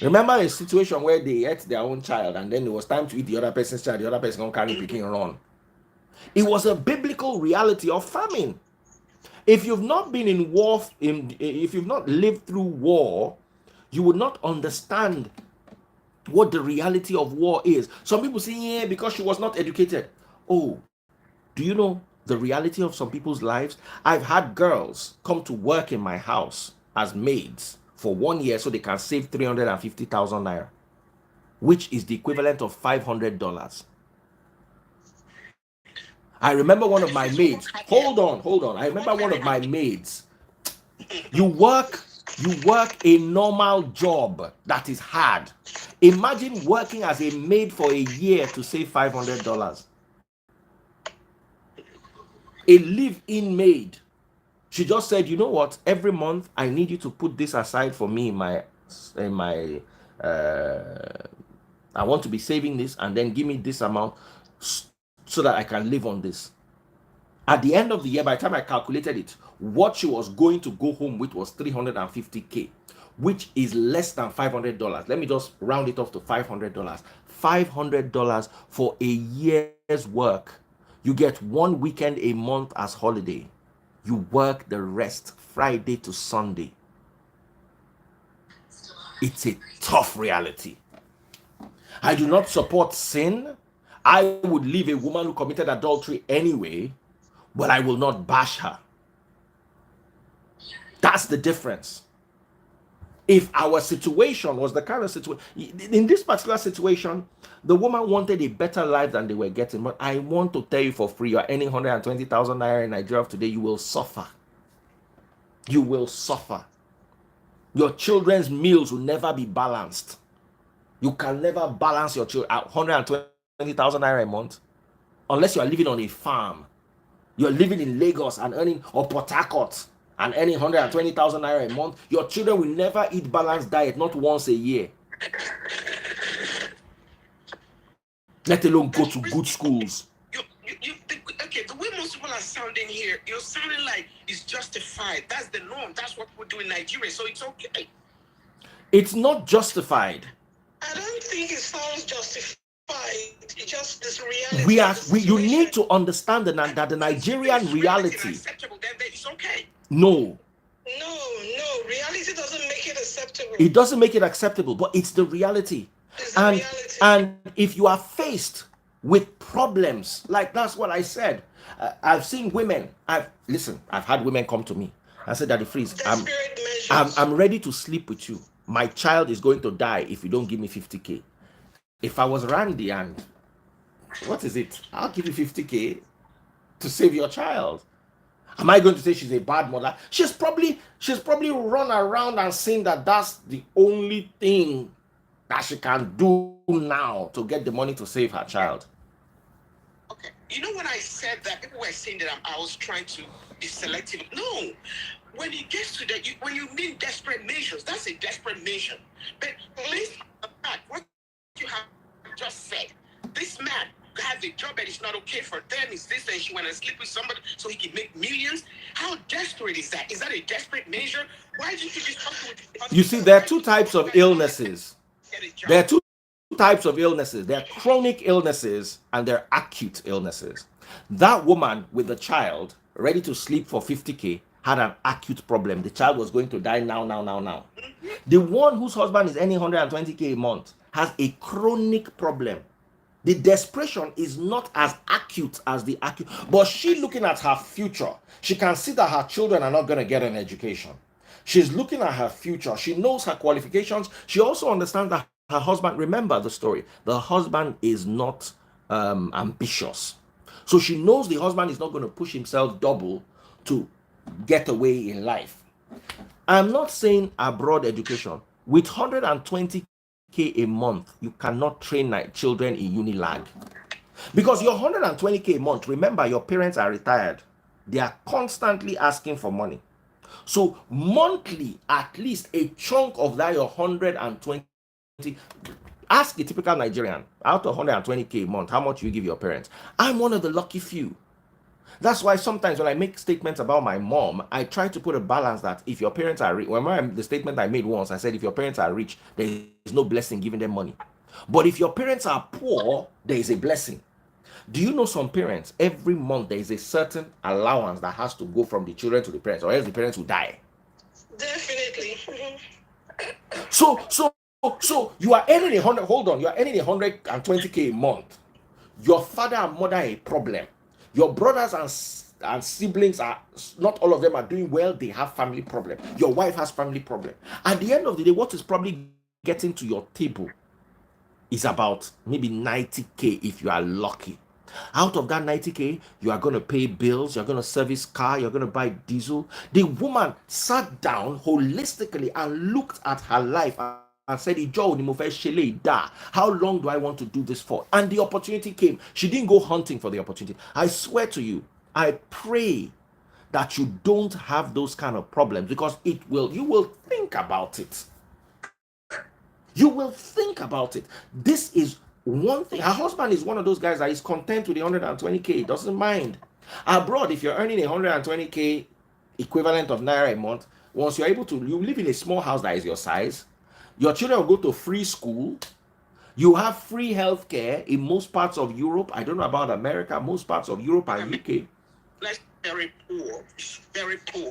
S1: Remember a situation where they ate their own child and then it was time to eat the other person's child, the other person gonna carry picking run. It was a biblical reality of famine. If you've not been in war, if you've not lived through war, you would not understand what the reality of war is. Some people say, yeah, because she was not educated. Oh, do you know the reality of some people's lives? I've had girls come to work in my house as maids for 1 year so they can save 350,000 naira, which is the equivalent of $500. I remember one of my maids. Hold on. I remember one of my maids. You work a normal job that is hard. Imagine working as a maid for a year to save $500. A live-in maid. She just said, you know what? Every month I need you to put this aside for me in my I want to be saving this, and then give me this amount so that I can live on this. At the end of the year, by the time I calculated it, what she was going to go home with was 350K, which is less than $500. Let me just round it off to $500. $500 for a year's work. You get 1 weekend a month as holiday. You work the rest Friday to Sunday. It's a tough reality. I do not support sin. I would leave a woman who committed adultery anyway, but I will not bash her. That's the difference. If our situation was the kind of situation, in this particular situation, the woman wanted a better life than they were getting. But I want to tell you for free, you are earning 120,000 naira in Nigeria today, you will suffer. You will suffer. Your children's meals will never be balanced. You can never balance your children at 120,000 naira a month unless you are living on a farm. You're living in Lagos and earning, or Port Harcourt and earning 120,000 naira a month. Your children will never eat balanced diet, not once a year. Let alone go to good schools.
S3: Okay, the way most people are sounding here, you're sounding like it's justified. That's the norm. That's what we do in Nigeria, so it's okay.
S1: It's not justified.
S4: I don't think it sounds justified. It's just this reality.
S1: You need to understand that the Nigerian reality.
S3: Acceptable, then it's okay.
S1: No.
S4: No, reality doesn't make it acceptable.
S1: It doesn't make it acceptable, but it's the reality. And if you are faced with problems, like that's what I said. I've seen women. I've had women come to me and say, Daddy Freeze, I'm ready to sleep with you. My child is going to die if you don't give me 50K. If I was Randy and what is it? I'll give you 50K to save your child. Am I going to say she's a bad mother? She's probably run around and seen that that's the only thing that she can do now to get the money to save her child.
S3: Okay. You know, when I said that, people were saying that I was trying to be selective. No. When it gets to that, when you mean desperate measures, that's a desperate measure. But please, what you have just said, this man has a job that is not okay for them. Is this and she want to sleep with somebody so he can make millions? How desperate is that? Is that a desperate measure? Why didn't you just talk to?
S1: You see, there are two types of illnesses. There are two types of illnesses. There are chronic illnesses and there are acute illnesses. That woman with the child ready to sleep for 50K had an acute problem. The child was going to die now. The one whose husband is earning 120K a month has a chronic problem. The desperation is not as acute as the acute, but she looking at her future. She can see that her children are not going to get an education. She's looking at her future. She knows her qualifications. She also understands that her husband, remember the story, the husband is not ambitious. So she knows the husband is not going to push himself double to get away in life. I'm not saying abroad education. With 120K a month, you cannot train children in Unilag. Because your 120K a month, remember your parents are retired. They are constantly asking for money. So monthly, at least a chunk of that your 120, ask a typical Nigerian, out of 120K a month, how much you give your parents? I'm one of the lucky few. That's why sometimes when I make statements about my mom, I try to put a balance that if your parents are rich, remember the statement I made once, I said if your parents are rich, there is no blessing giving them money. But if your parents are poor, there is a blessing. Do you know some parents, every month there is a certain allowance that has to go from the children to the parents, or else the parents will die?
S4: Definitely.
S1: So you are earning you are earning 120K a month. Your father and mother are a problem. Your brothers and siblings are, not all of them are doing well. They have family problem. Your wife has family problem. At the end of the day, what is probably getting to your table is about maybe 90K if you are lucky. Out of that 90K, you are going to pay bills, you're going to service car, you're going to buy diesel. The woman sat down holistically and looked at her life and said, how long do I want to do this for? And the opportunity came. She didn't go hunting for the opportunity. I swear to you, I pray that you don't have those kind of problems, because you will think about it. You will think about it. This is one thing. Her husband is one of those guys that is content with the 120K, doesn't mind. Abroad, if you're earning 120K equivalent of naira a month, once you're able to, you live in a small house that is your size. Your children will go to free school. You have free healthcare in most parts of Europe. I don't know about America. Most parts of Europe and UK.
S3: Like very poor,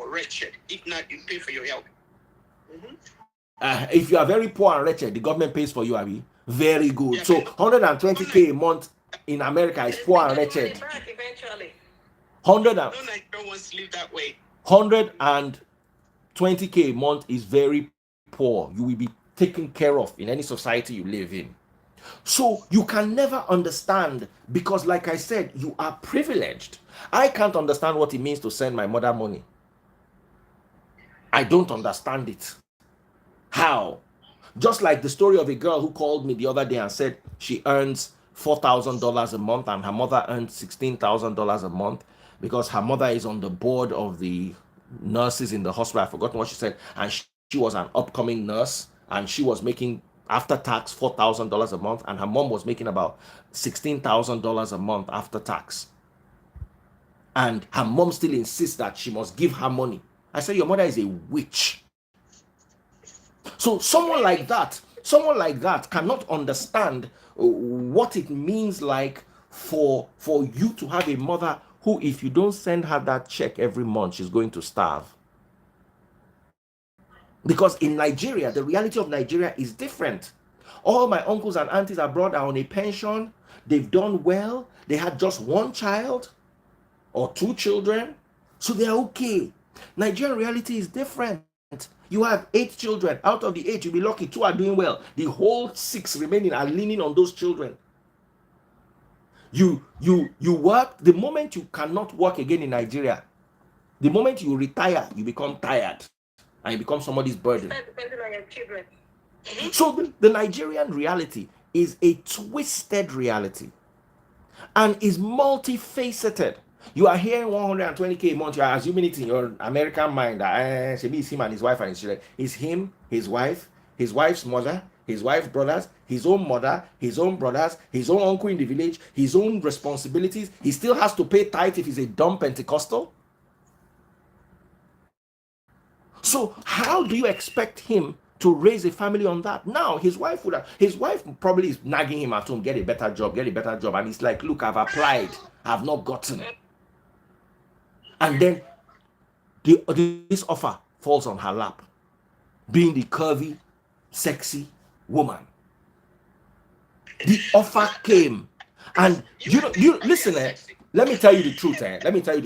S3: wretched. If not, you pay for your health.
S1: If you are very poor and wretched, the government pays for you, Abi. Very good. Yeah, so 120K a month in America is poor and wretched.
S4: Eventually.
S1: 120K a month is very poor. You will be taken care of in any society you live in. So you can never understand, because like I said, you are privileged. I can't understand what it means to send my mother money. I don't understand it. How? Just like the story of a girl who called me the other day and said she earns $4,000 a month and her mother earns $16,000 a month. because her mother is on the board of the nurses in the hospital. I've forgotten what she said. And she was an upcoming nurse, and she was making after tax $4,000 a month, and her mom was making about $16,000 a month after tax. And her mom still insists that she must give her money. I said, your mother is a witch. So someone like that cannot understand what it means like for you to have a mother who, if you don't send her that check every month, she's going to starve. Because in Nigeria, the reality of Nigeria is different. All my uncles and aunties abroad are on a pension. They've done well. They had just one child or two children, so they're okay. Nigerian reality is different. You have 8 children. Out of the 8, you'll be lucky 2 are doing well. The whole 6 remaining are leaning on those children. You work. The moment you cannot work again in Nigeria, the moment you retire, you become tired and you become somebody's burden.
S4: Depending on your children.
S1: So the Nigerian reality is a twisted reality and is multifaceted. You are hearing 120K a month. You are assuming it in your American mind that maybe it's him and his wife and his children. It's him, his wife, his wife's mother, his wife's brothers, his own mother, his own brothers, his own uncle in the village, his own responsibilities. He still has to pay tithe if he's a dumb Pentecostal. So how do you expect him to raise a family on that? Now his wife probably is nagging him at home, get a better job, and he's like, look, I've applied, I've not gotten. And then this offer falls on her lap, being the curvy, sexy woman. The offer came, and you listen. Let me tell you the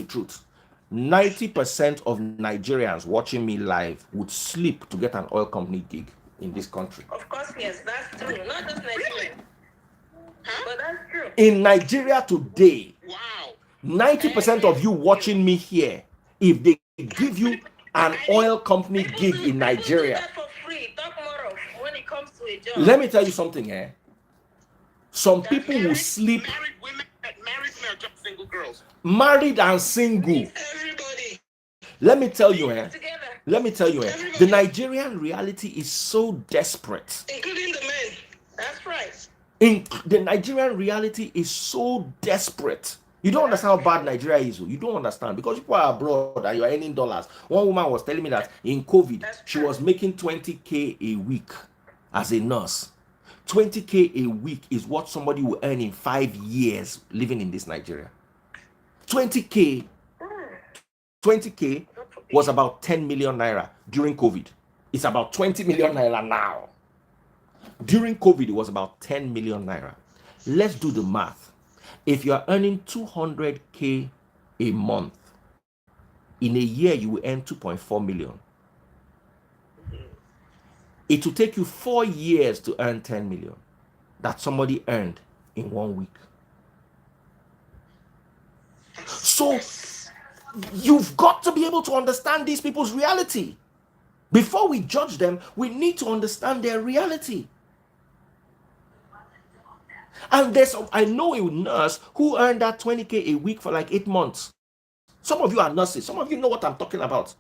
S1: truth. 90% of Nigerians watching me live would sleep to get an oil company gig in this country.
S4: Of course, yes, that's true. Not just Nigeria. But that's true.
S1: In Nigeria today,
S3: Wow.
S1: 90% of you watching me here, if they give you an oil company gig in Nigeria,
S4: People do that for free. Talk more of when it comes to a job.
S1: let me tell you something. Some people will sleep.
S3: Married women, married men, or just single girls.
S1: Married and single.
S4: Everybody.
S1: Let me tell you,
S4: Together.
S1: the Nigerian reality is so desperate.
S4: Including the men. That's right.
S1: The Nigerian reality is so desperate. You don't understand how bad Nigeria is. You don't understand because people are abroad and you are earning dollars. One woman was telling me that in COVID, she was making 20K a week as a nurse. 20K a week is what somebody will earn in 5 years living in this Nigeria. 20K was about 10 million naira during COVID. It's about 20 million naira now. During COVID, it was about 10 million naira. Let's do the math. If you are earning 200K a month, in a year you will earn 2.4 million. It will take you 4 years to earn 10 million that somebody earned in 1 week. So you've got to be able to understand these people's reality. Before we judge them, we need to understand their reality. And I know a nurse who earned that 20K a week for like 8 months. Some of you are nurses. Some of you know what I'm talking about.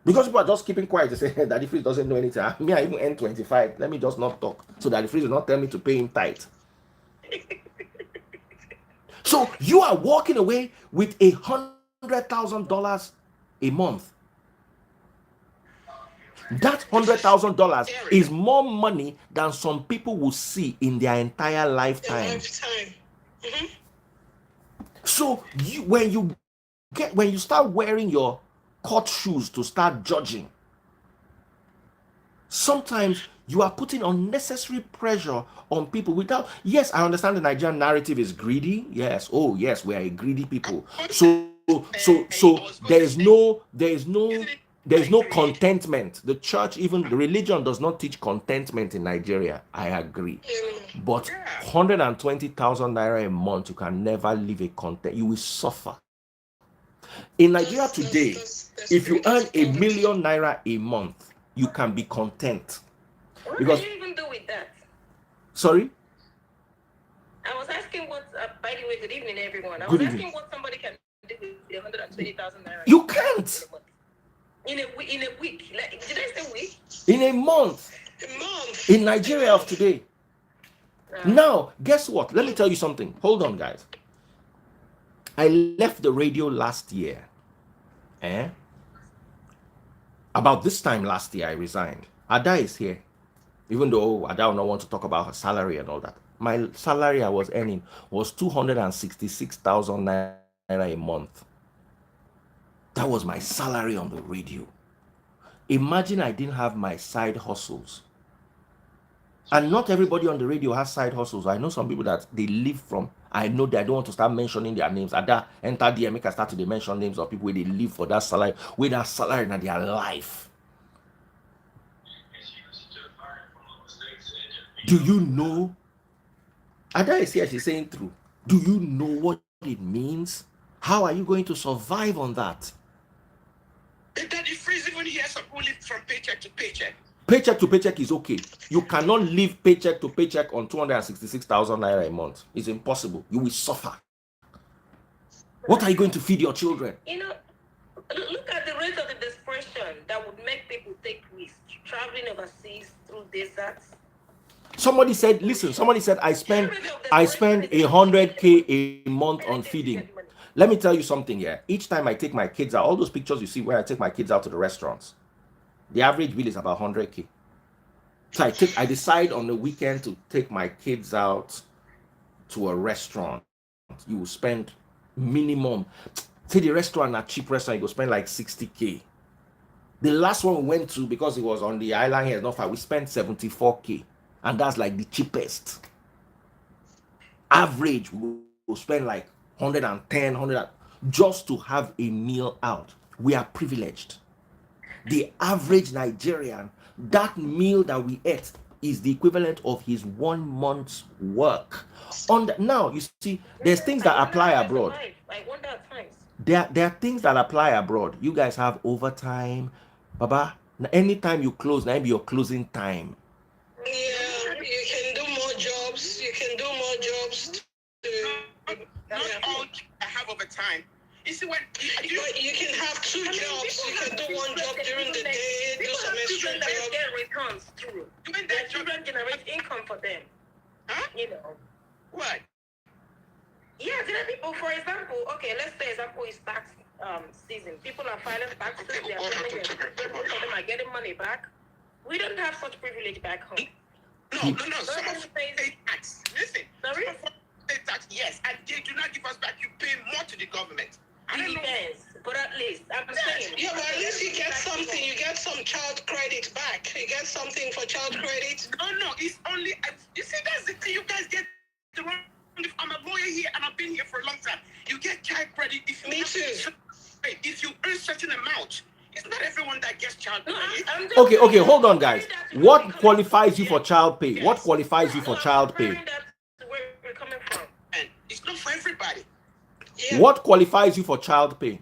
S1: Because people are just keeping quiet to say, Daddy Freeze doesn't know anything. Me, I even earn 25. Let me just not talk. So Daddy Freeze will not tell me to pay him tithe. So you are walking away with $100,000 a month. That $100,000 is more money than some people will see in their entire lifetime.
S4: Mm-hmm.
S1: So when you start wearing your court shoes to start judging, sometimes you are putting unnecessary pressure on people without. Yes, I understand the Nigerian narrative is greedy. Yes, oh yes, we are a greedy people. So there is no contentment. The church, even the religion, does not teach contentment in Nigeria. I agree. But 120,000 naira a month, you can never live a content. You will suffer. In Nigeria today, if you earn $1 million naira a month, you can be content.
S4: What
S1: Because,
S4: can you even do with that?
S1: sorry?
S4: I was asking what, by the way, good evening, everyone. I
S1: Good
S4: was
S1: evening.
S4: asking what somebody can with 120,000 naira.
S1: You can't.
S4: In a week. Like, did I say week?
S1: In a month.
S3: A month.
S1: In Nigeria of today. Now, guess what? Let me tell you something. Hold on, guys. I left the radio last year. About this time last year, I resigned. Ada is here. Even though Ada will not want to talk about her salary and all that. My salary I was earning was 266,000 naira a month. That was my salary on the radio. Imagine I didn't have my side hustles. And not everybody on the radio has side hustles. I know some people that they live from, I know that I don't want to start mentioning their names. Ada enter DM, make I start to mention names of people where they live for that salary, with that salary in their life. Do you know? Ada is here, she's saying true. Do you know what it means? How are you going to survive on that?
S3: That is freeze even here, some people live from paycheck to paycheck.
S1: Paycheck to paycheck is okay. You cannot live paycheck to paycheck on 266,000 naira a month. It's impossible. You will suffer. What are you going to feed your children?
S4: You know, look at the rate of the desperation that would make people take risks, traveling overseas through deserts.
S1: Somebody said, listen, somebody said, I spend 100K a month on feeding. Let me tell you something here. Each time I take my kids out, all those pictures you see where I take my kids out to the restaurants, the average bill is about 100K. So I decide on the weekend to take my kids out to a restaurant. You will spend minimum, say the restaurant, a cheap restaurant, you go spend like 60K. The last one we went to, because it was on the island here, not far, we spent 74K. And that's like the cheapest. Average, we will spend like 110, 100, just to have a meal out. We are privileged. The average Nigerian, that meal that we ate is the equivalent of his 1 month's work. Now, you see, there's things that apply abroad. There are things that apply abroad. You guys have overtime. Baba, anytime you close, now be your closing time.
S4: Yeah, you can do more jobs. You can do more jobs.
S3: Not all have overtime. You see, when
S4: you can have 2 jobs. You can do 1 job during the day, do some extra jobs. Get returns too. Doing that children generate income for them.
S3: Huh?
S4: You know.
S3: What?
S4: Yeah, there are people, for example, okay, let's say example is tax season. People are filing taxes, they are filing their taxes, some of them are getting money back. We don't have such privilege back home.
S3: No. Some of them pay tax. Listen,
S4: sorry?
S3: Some of them pay tax, yes, and they do not give us back. You pay more to the government. I don't know.
S4: Yes, but at least, I'm saying. Yeah, but at least you get something. You get some child credit back. You get something for child credit.
S3: No, it's only, you see, that's the thing you guys get the wrong. If I'm a lawyer here and I've been here for a long time, you get child credit if you if you earn certain amount. It's not everyone that gets child credit.
S1: Okay, hold on, guys. What qualifies you for child pay? What qualifies you for child pay?
S4: Where we're coming from.
S3: And it's not for everybody.
S4: Yeah.
S1: What qualifies you for child pay?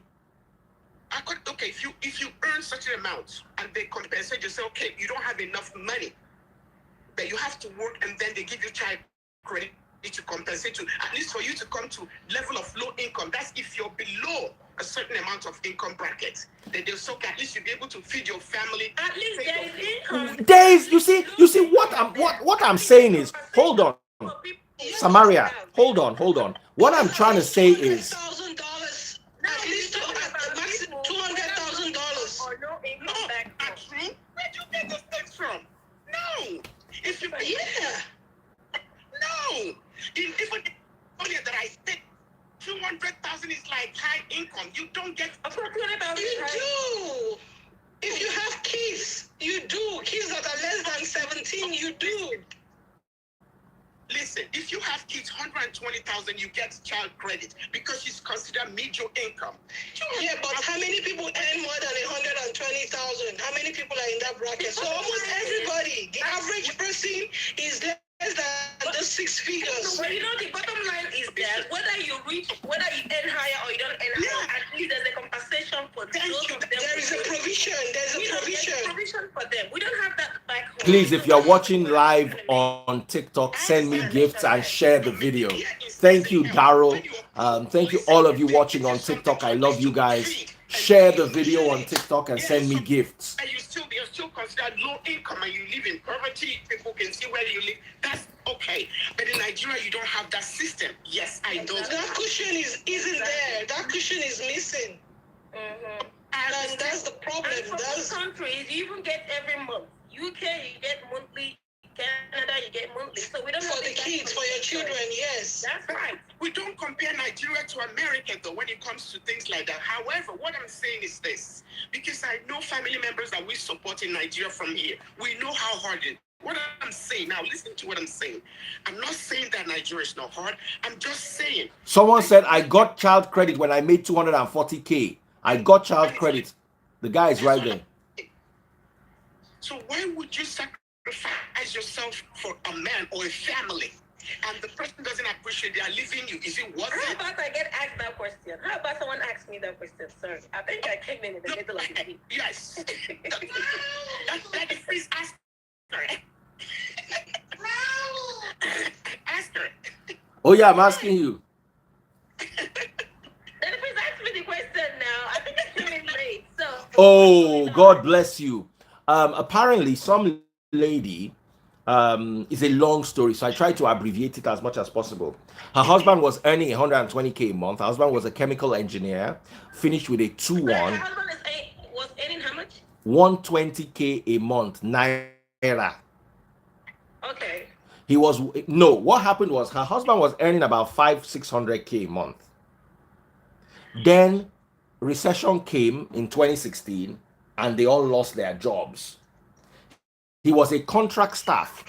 S3: Okay, if you earn certain amount and they compensate you, say, okay, you don't have enough money, but you have to work, and then they give you child credit to compensate you, at least for you to come to level of low income. That's if you're below a certain amount of income bracket. Then they'll say, okay, at least you'll be able to feed your family.
S4: At least there is income.
S1: There is, you see what I'm saying is, hold on, Samaria, hold on. What I'm trying to say is,
S4: $200,000. At least $200,000. Or no income back.
S3: True. Where do you get those things from? No. If you no. Even earlier that I said 200,000 is like high income. You don't get.
S4: You do. If you have kids, you do. Kids that are less than 17, you do.
S3: Listen, if you have kids, 120,000, you get child credit because she's considered medium income.
S4: Yeah, but how many people earn more than 120,000? How many people are in that bracket? So almost everybody. The average person is less than the 6 figures. Well, you know, the bottom line is that whether you earn higher or you don't earn higher, at least there's a compensation for them. There is a provision. There's a provision for them. We don't have that back home.
S1: please, if you're watching live on TikTok, send me gifts and share the video.
S3: Here in
S1: Thank you, Daryl. Thank you, all of you watching on TikTok. I love you guys. Share the video on TikTok and send me gifts.
S3: And you're still considered low income and you live in poverty. People can see where you live. That's okay. But in Nigeria, you don't have that system. Yes, I know.
S4: That cushion isn't there. That cushion is missing.
S2: Mm-hmm.
S4: And that's the problem.
S5: And for some countries, you even get every month. UK, you get monthly. Canada, you get monthly. So we don't
S4: for the kids, for your children, yes.
S3: That's right. We don't compare Nigeria to America, though, when it comes to things like that. However, what I'm saying is this, because I know family members that we support in Nigeria from here. We know how hard it is. What I'm saying, now listen to what I'm saying. I'm not saying that Nigeria is not hard. I'm just saying.
S1: Someone said, I got child credit when I made 240K. I got child credit. The guy is right there.
S3: So why would you sacrifice yourself for a man or a family, and the person doesn't appreciate they are leaving you? Is it worth
S5: How
S3: it?
S5: about I get asked that question? How about someone asks me that question? Sorry, I think I came in the middle of the week.
S3: Yes. that is, please ask her. Ask her.
S1: Oh yeah, I'm asking you.
S5: Then please ask me the question now. I think I came in late. So.
S1: Oh, God bless you. Apparently, some lady, is a long story, so I try to abbreviate it as much as possible. Her husband was earning 120K a month. Her husband was a chemical engineer, finished with a 2-1.
S5: Her husband was earning how much?
S1: 120K a month, naira.
S5: Okay.
S1: What happened was her husband was earning about 500-600K a month. Then recession came in 2016 and they all lost their jobs. He was a contract staff,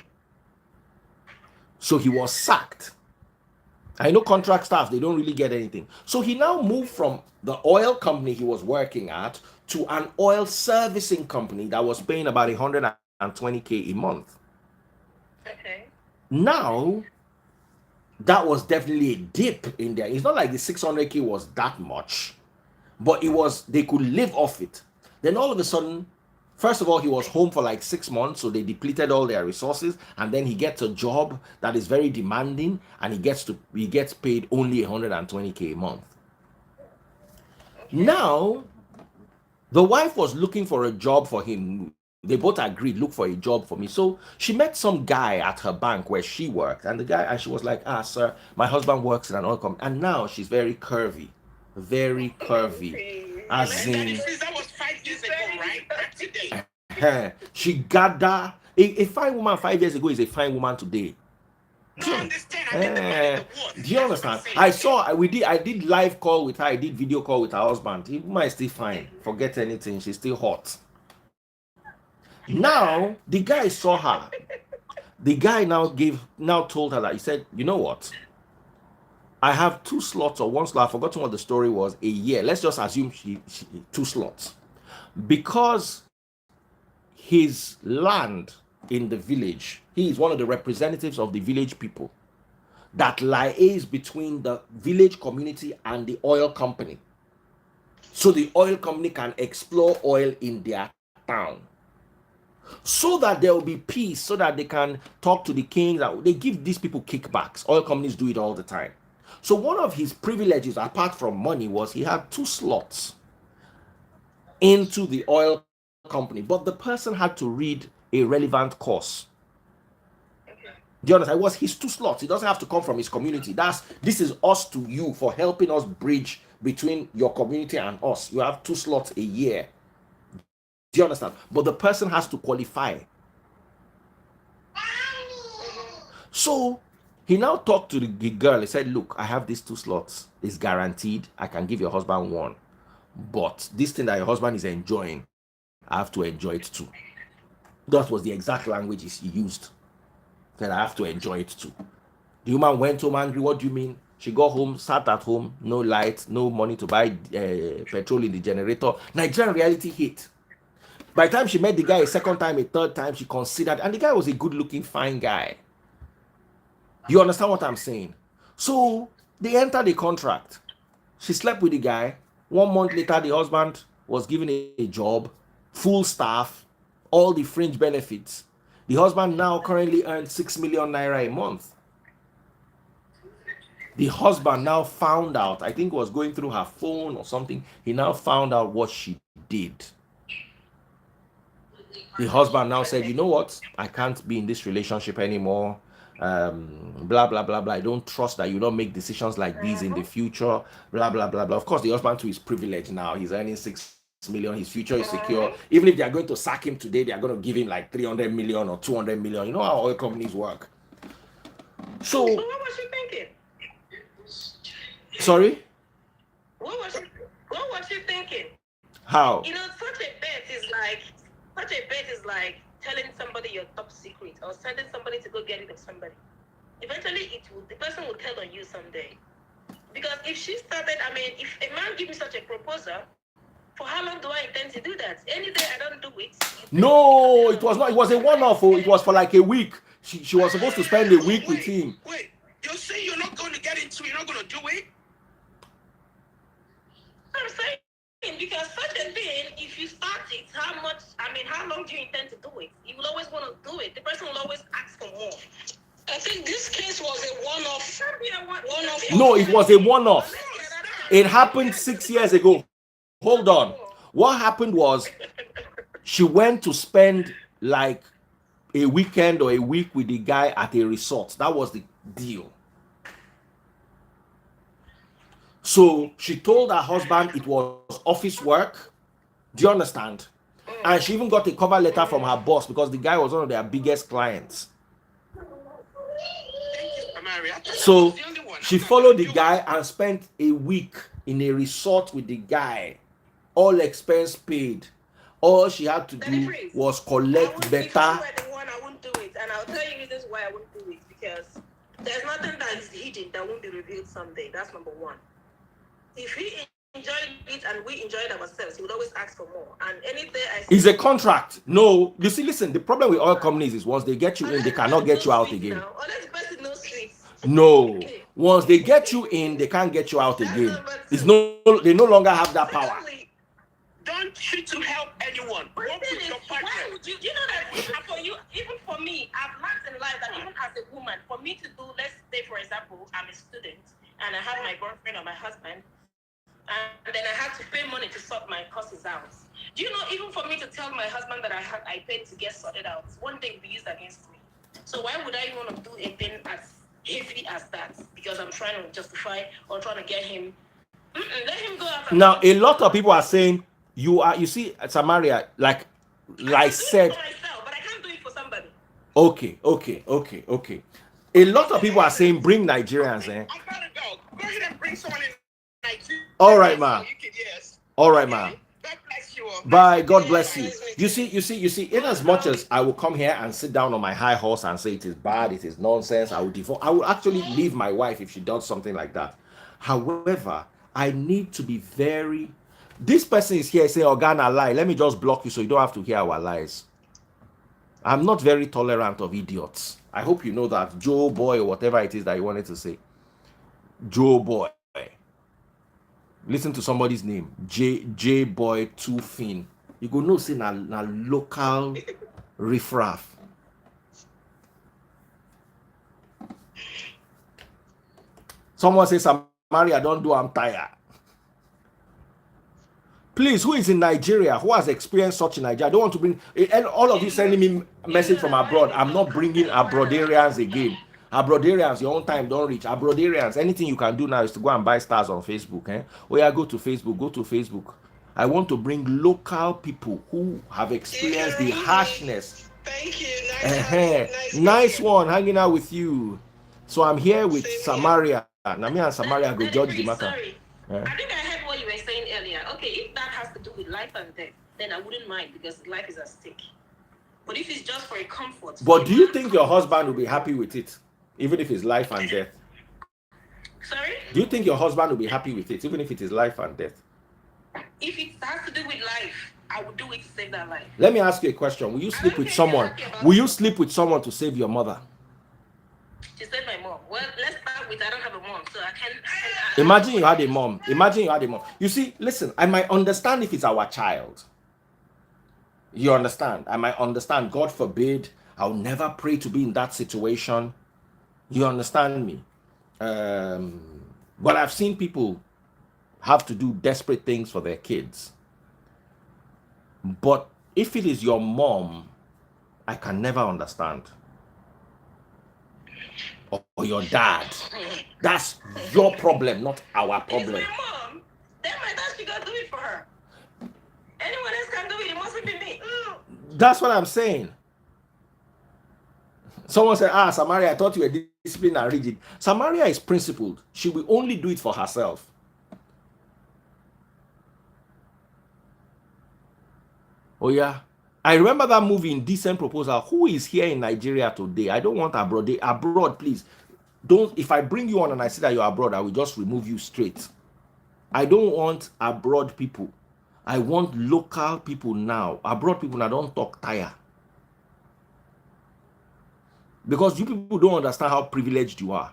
S1: so he was sacked. I know contract staff, they don't really get anything. So he now moved from the oil company he was working at to an oil servicing company that was paying about 120K a month.
S5: Okay.
S1: Now, that was definitely a dip in there. It's not like the 600K was that much, but it was, they could live off it. Then all of a sudden, first of all, he was home for like 6 months, so they depleted all their resources, and then he gets a job that is very demanding, and he gets paid only 120K a month. Now, the wife was looking for a job for him. They both agreed, look for a job for me. So she met some guy at her bank where she worked, and she was like, sir, my husband works in an oil company. And now she's very curvy. Very curvy. As in,
S3: that was 5 years ago, right? Not today.
S1: She got that. A fine woman 5 years ago is a fine woman today.
S3: No, I understand. I mean, the money, the worth.
S1: Do you understand? I did live call with her. I did video call with her husband. The woman is still fine. Forget anything. She's still hot. Now the guy saw her. The guy now told her that he said, you know what? I have 2 slots or 1 slot. I've forgotten what the story was. A year. Let's just assume she 2 slots, because his land in the village. He is one of the representatives of the village people that liaise between the village community and the oil company. So the oil company can explore oil in their town, so that there will be peace, so that they can talk to the king. That they give these people kickbacks. Oil companies do it all the time. So one of his privileges, apart from money, was he had 2 slots into the oil company, but the person had to read a relevant course. Do you understand? It was his 2 slots. It doesn't have to come from his community. This is us to you for helping us bridge between your community and us. You have 2 slots a year. Do you understand? But the person has to qualify. So he now talked to the girl. He said, look, I have these 2 slots. It's guaranteed. I can give your husband 1. But this thing that your husband is enjoying, I have to enjoy it too. That was the exact language he used. That I have to enjoy it too. The woman went home angry. What do you mean? She got home, sat at home, no light, no money to buy petrol in the generator. Nigerian reality hit. By the time she met the guy a second time, a third time, she considered, and the guy was a good-looking, fine guy. You understand what I'm saying? So they entered a contract. She slept with the guy. 1 month later, the husband was given a job, full staff, all the fringe benefits. The husband now currently earns 6 million naira a month. The husband now found out, I think it was going through her phone or something, he now found out what she did. The husband now said, you know what, I can't be in this relationship anymore, blah blah blah blah. I don't trust that you don't make decisions like these in the future, blah blah blah blah. Of course, the husband too is privileged now. He's earning 6 million, his future is secure. Even if they are going to sack him today, they are going to give him like 300 million or 200 million. You know how oil companies work. So
S5: what was she thinking?
S1: Sorry?
S5: What was she thinking?
S1: How?
S5: You know, such a bet is like telling somebody your top secret or sending somebody to go get rid of somebody. Eventually, the person will tell on you someday. Because if she started, I mean, if a man gives me such a proposal, for how long do I intend to do that? Any day I don't do it.
S1: No, it was not. It was a one-off. It was for like a week. She was supposed to spend a week with him.
S3: Wait, you're saying you're not going to get into it? You're not going to do it?
S5: I'm saying, because such a thing, if you start it, how long do you intend to do it? You will always want to do it. The person will always ask for more.
S4: I think this case was a one-off.
S1: No, it was a one-off. It happened 6 years ago. Hold on. What happened was she went to spend like a weekend or a week with the guy at a resort. That was the deal. So she told her husband it was office work. Do you understand? And she even got a cover letter from her boss because the guy was one of their biggest clients. So she followed the guy and spent a week in a resort with the guy, all expense paid. All she had to do was collect better.
S5: If you were the one, I won't do it, and I'll tell you reasons why I won't do it. Because there's nothing that is hidden that won't be revealed someday. That's number one. If he enjoyed it and we enjoyed ourselves, he would always ask for more. And any day I see
S1: it's a contract. No, you see, listen, the problem with oil companies is once they get you in, they cannot get you out again. No, once they get you in, they can't get you out again. It's they no longer have that power.
S3: Don't treat to help anyone. Work with your partner.
S5: Do you know that for you, even for me, I've learned in life that even as a woman, for me to do, let's say for example, I'm a student and I have my boyfriend or my husband, and then I had to pay money to sort my courses out. Do you know, even for me to tell my husband that I paid to get sorted out, one thing will be used against me. So why would I want to do a thing as heavy as that? Because I'm trying to justify or trying to get him. Let him go out.
S1: Now, a lot of people are saying you see, Samaria, like said.
S5: Myself, but I can't do it for somebody.
S1: Okay. A lot of people are saying bring Nigerians,
S3: I'm gonna go. Go ahead and bring someone in Nigeria.
S1: All right, ma.
S3: Yes.
S1: All right, ma.
S3: God bless you.
S1: Bye. God bless you. You see. In as much as I will come here and sit down on my high horse and say it is bad, it is nonsense, I will actually leave my wife if she does something like that. However, I need to be very. This person is here saying, "Organa lie." Let me just block you so you don't have to hear our lies. I'm not very tolerant of idiots. I hope you know that. Joe boy or whatever it is that you wanted to say. Joe boy. Listen to somebody's name. J boy two fin. You go no say na local riffraff. Someone say Samaria don't do, I'm tired. Please, who is in Nigeria? Who has experienced such in Nigeria? I don't want to bring, and all of you sending me a message from abroad. I'm not bringing abroadarians again. Abroadarians, your own time don't reach. Abroadarians, anything you can do now is to go and buy stars on Facebook. Oh yeah, go to Facebook. I want to bring local people who have experienced the harshness.
S4: Thank you.
S1: Nice one, hanging out with you. So I'm here with Samaria. Now me and Samaria go judge the matter.
S5: I think I heard what you were saying earlier. Okay, if that has to do with life and death, then I wouldn't mind because life is at stake. But if it's just for a comfort.
S1: But do you think your husband will be happy with it, even if it's life and death?
S5: Sorry?
S1: Do you think your husband will be happy with it, even if it is life and death?
S5: If it has to do with life, I would do it to save that life.
S1: Let me ask you a question. Will you sleep with someone? Will you sleep with someone to save your mother?
S5: To save my mom. Well, let's start with I don't have a mom, so I can.
S1: Imagine you had a mom. You see, listen, I might understand if it's our child. You understand? I might understand. God forbid, I'll never pray to be in that situation. You understand me? But I've seen people have to do desperate things for their kids. But if it is your mom, I can never understand. Or your dad. That's your problem, not our problem.
S5: It's my mom. Then my dad, she got to do it for her. Anyone else can do it. It mustn't be me.
S1: That's what I'm saying. Someone said, Samaria, I thought you were disciplined and rigid. Samaria is principled. She will only do it for herself. Oh, yeah. I remember that movie, Indecent Proposal. Who is here in Nigeria today? I don't want abroad. Abroad, please. Don't. If I bring you on and I see that you're abroad, I will just remove you straight. I don't want abroad people. I want local people now. Abroad people now don't talk tire. Because you people don't understand how privileged you are.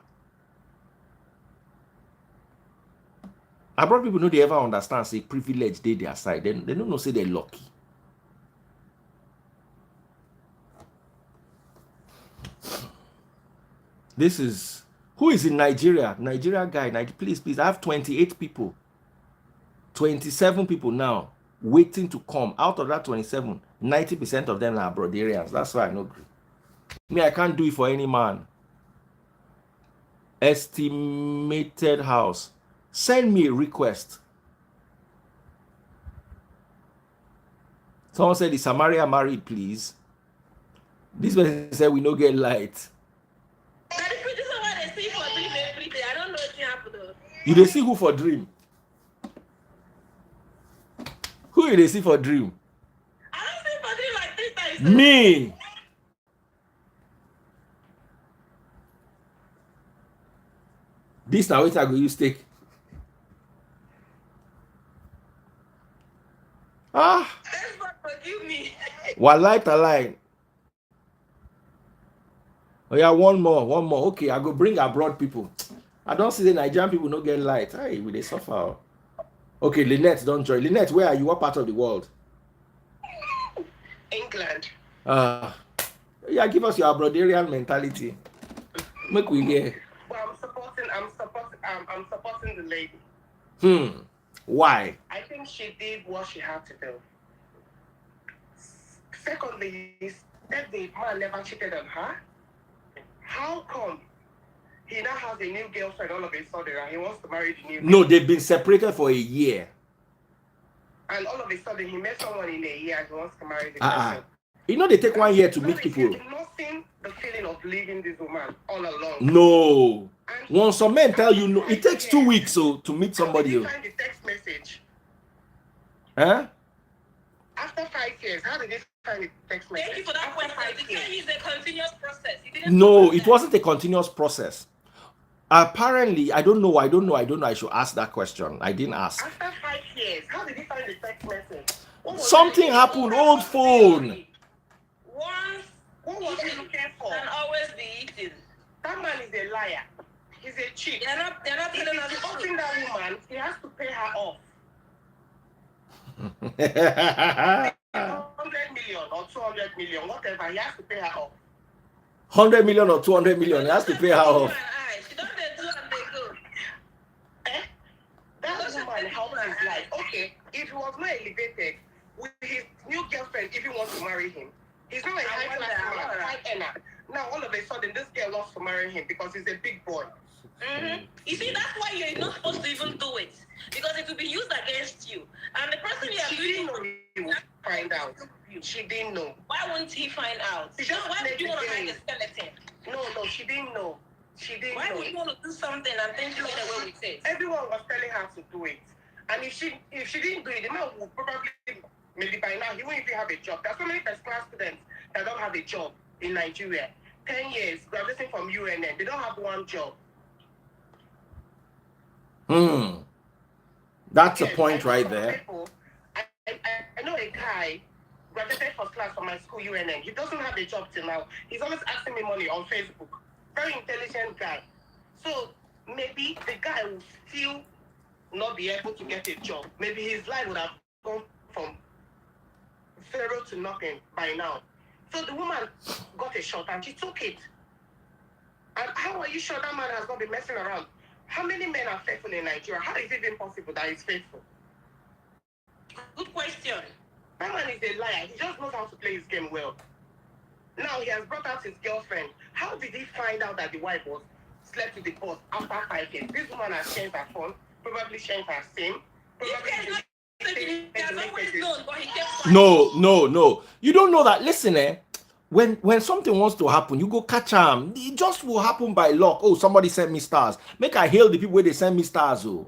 S1: Abroad people know they ever understand, say privilege they their side. They don't know say they're lucky. This is who is in Nigeria? Nigeria guy, please, I have 28 people. 27 people now waiting to come. Out of that 27, 90% of them are Abroadarians. That's why I know. Me, I can't do it for any man. Estimated house. Send me a request. Someone said, is Samaria married, please? This person said, we no get light.
S5: That is pretty so what they see for dream every day. I don't know what happened though.
S1: You they see who for dream? Who you they see for dream?
S5: I don't see for dream like 3 times.
S1: Me. This now which I go use take.
S5: That's not forgive me.
S1: Walai talai. Oh yeah, one more. Okay, I go bring abroad people. I don't see the Nigerian people no get light. Hey, will they suffer? Okay, Lynette, don't join. Lynette, where are you? What part of the world?
S3: England.
S1: Yeah, give us your Abroadarian mentality. Make we hear.
S3: Well, I'm supporting the lady.
S1: Why?
S3: I think she did what she had to do. Secondly, that the man never cheated on her. How come he now has a new girlfriend all of a sudden and he wants to marry the new girl?
S1: No, they've been separated for a year.
S3: And all of a sudden he met someone in a year and he wants to marry the person.
S1: You know they take 1 year to meet people.
S3: He's not seen the feeling of leaving this woman all along.
S1: No. Once some men tell you no, it takes 2 weeks to meet somebody.
S3: How did he find the text message?
S1: Huh?
S3: After 5 years, how did he find the text message?
S5: Thank you for that question. It's a continuous process.
S1: No, it wasn't a continuous process. Apparently, I don't know. I should ask that question. I didn't ask.
S3: After 5 years, how did he find the text message?
S1: Something happened. Old phone.
S3: What was he looking for?
S5: Can always be eaten.
S3: That man is a liar. He's a cheat.
S5: They're not telling us the truth.
S3: If that woman, he has to pay her off. 100 million or 200 million, whatever, he has to pay her off.
S1: 100 million or 200 million, he has to pay her off.
S5: She don't do and they go.
S3: That woman helps his life. Okay, if he was not elevated with his new girlfriend, if he wants to marry him, he's not a high class man, high earner. Now all of a sudden, this girl wants to marry him because he's a big boy.
S5: You see, that's why you're not supposed to even do it, because it will be used against you. And the person
S3: She didn't know he would find out. She didn't know.
S5: Why wouldn't he find out? Why would you want to hide the skeleton?
S3: No, she didn't know.
S5: Why would you want to do something and then you get away with it?
S3: Everyone was telling her to do it. And if she didn't do it, the man would probably, maybe by now, he won't even have a job. There's so many first-class students that don't have a job in Nigeria. 10 years, graduating from UNN, they don't have one job.
S1: That's a point right there.
S3: People, I know a guy graduated first class from my school, UNN. He doesn't have a job till now. He's always asking me money on Facebook. Very intelligent guy. So maybe the guy will still not be able to get a job. Maybe his life would have gone from 0 to nothing by now. So the woman got a shot and she took it. And how are you sure that man has not been messing around? How many men are faithful in Nigeria? How is it even possible that he's faithful?
S5: Good question.
S3: That man is a liar. He just knows how to play his game well. Now he has brought out his girlfriend. How did he find out that the wife was slept with the boss after 5 years? This woman has changed her phone, probably changed her SIM.
S1: No. You don't know that. Listen, when something wants to happen, you go catch them. It just will happen by luck. Oh, somebody sent me stars. Make I hail the people where they send me stars. Oh,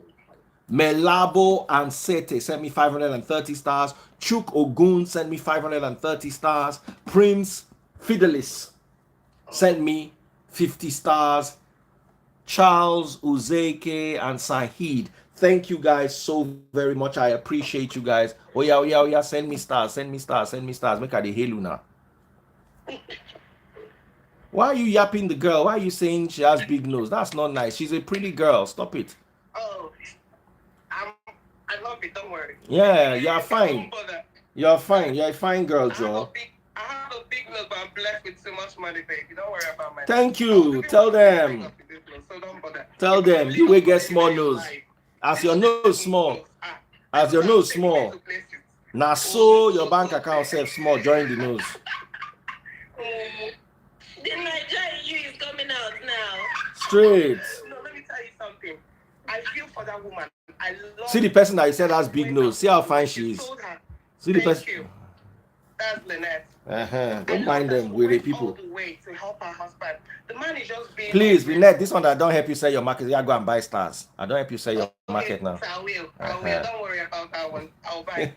S1: Melabo and Sete sent me 530 stars. Chuk Ogun sent me 530 stars. Prince Fidelis sent me 50 stars. Charles, Uzeke, and Sahid. Thank you guys so very much. I appreciate you guys. Oh yeah. Send me stars. Make her the hail now. Why are you yapping the girl? Why are you saying she has big nose? That's not nice. She's a pretty girl. Stop it.
S3: Oh, I love it. Don't worry.
S1: Yeah, you're fine. You're fine. You're a fine girl, Joe.
S3: I have a big nose, but I'm blessed with so much money, baby. Don't worry about my.
S1: Thank you. Tell them.
S3: So don't bother.
S1: Tell them you will get small nose. As your nose small. As your nose small. Now so your bank account self small. Join the nose.
S5: The Nigerian you is coming out now.
S1: Straight.
S3: No, let me tell you something. I feel for that woman. I love.
S1: See the person that you said has big nose. See how fine she is. See the person.
S3: That's Lynette.
S1: Don't mind them. We're the people.
S3: All the way to help her husband. The man is just being.
S1: Please, Lynette, this one that don't help you sell your market. Yeah, go and buy stars. I don't help you sell your market now.
S3: I will. Don't worry about that one. I'll buy.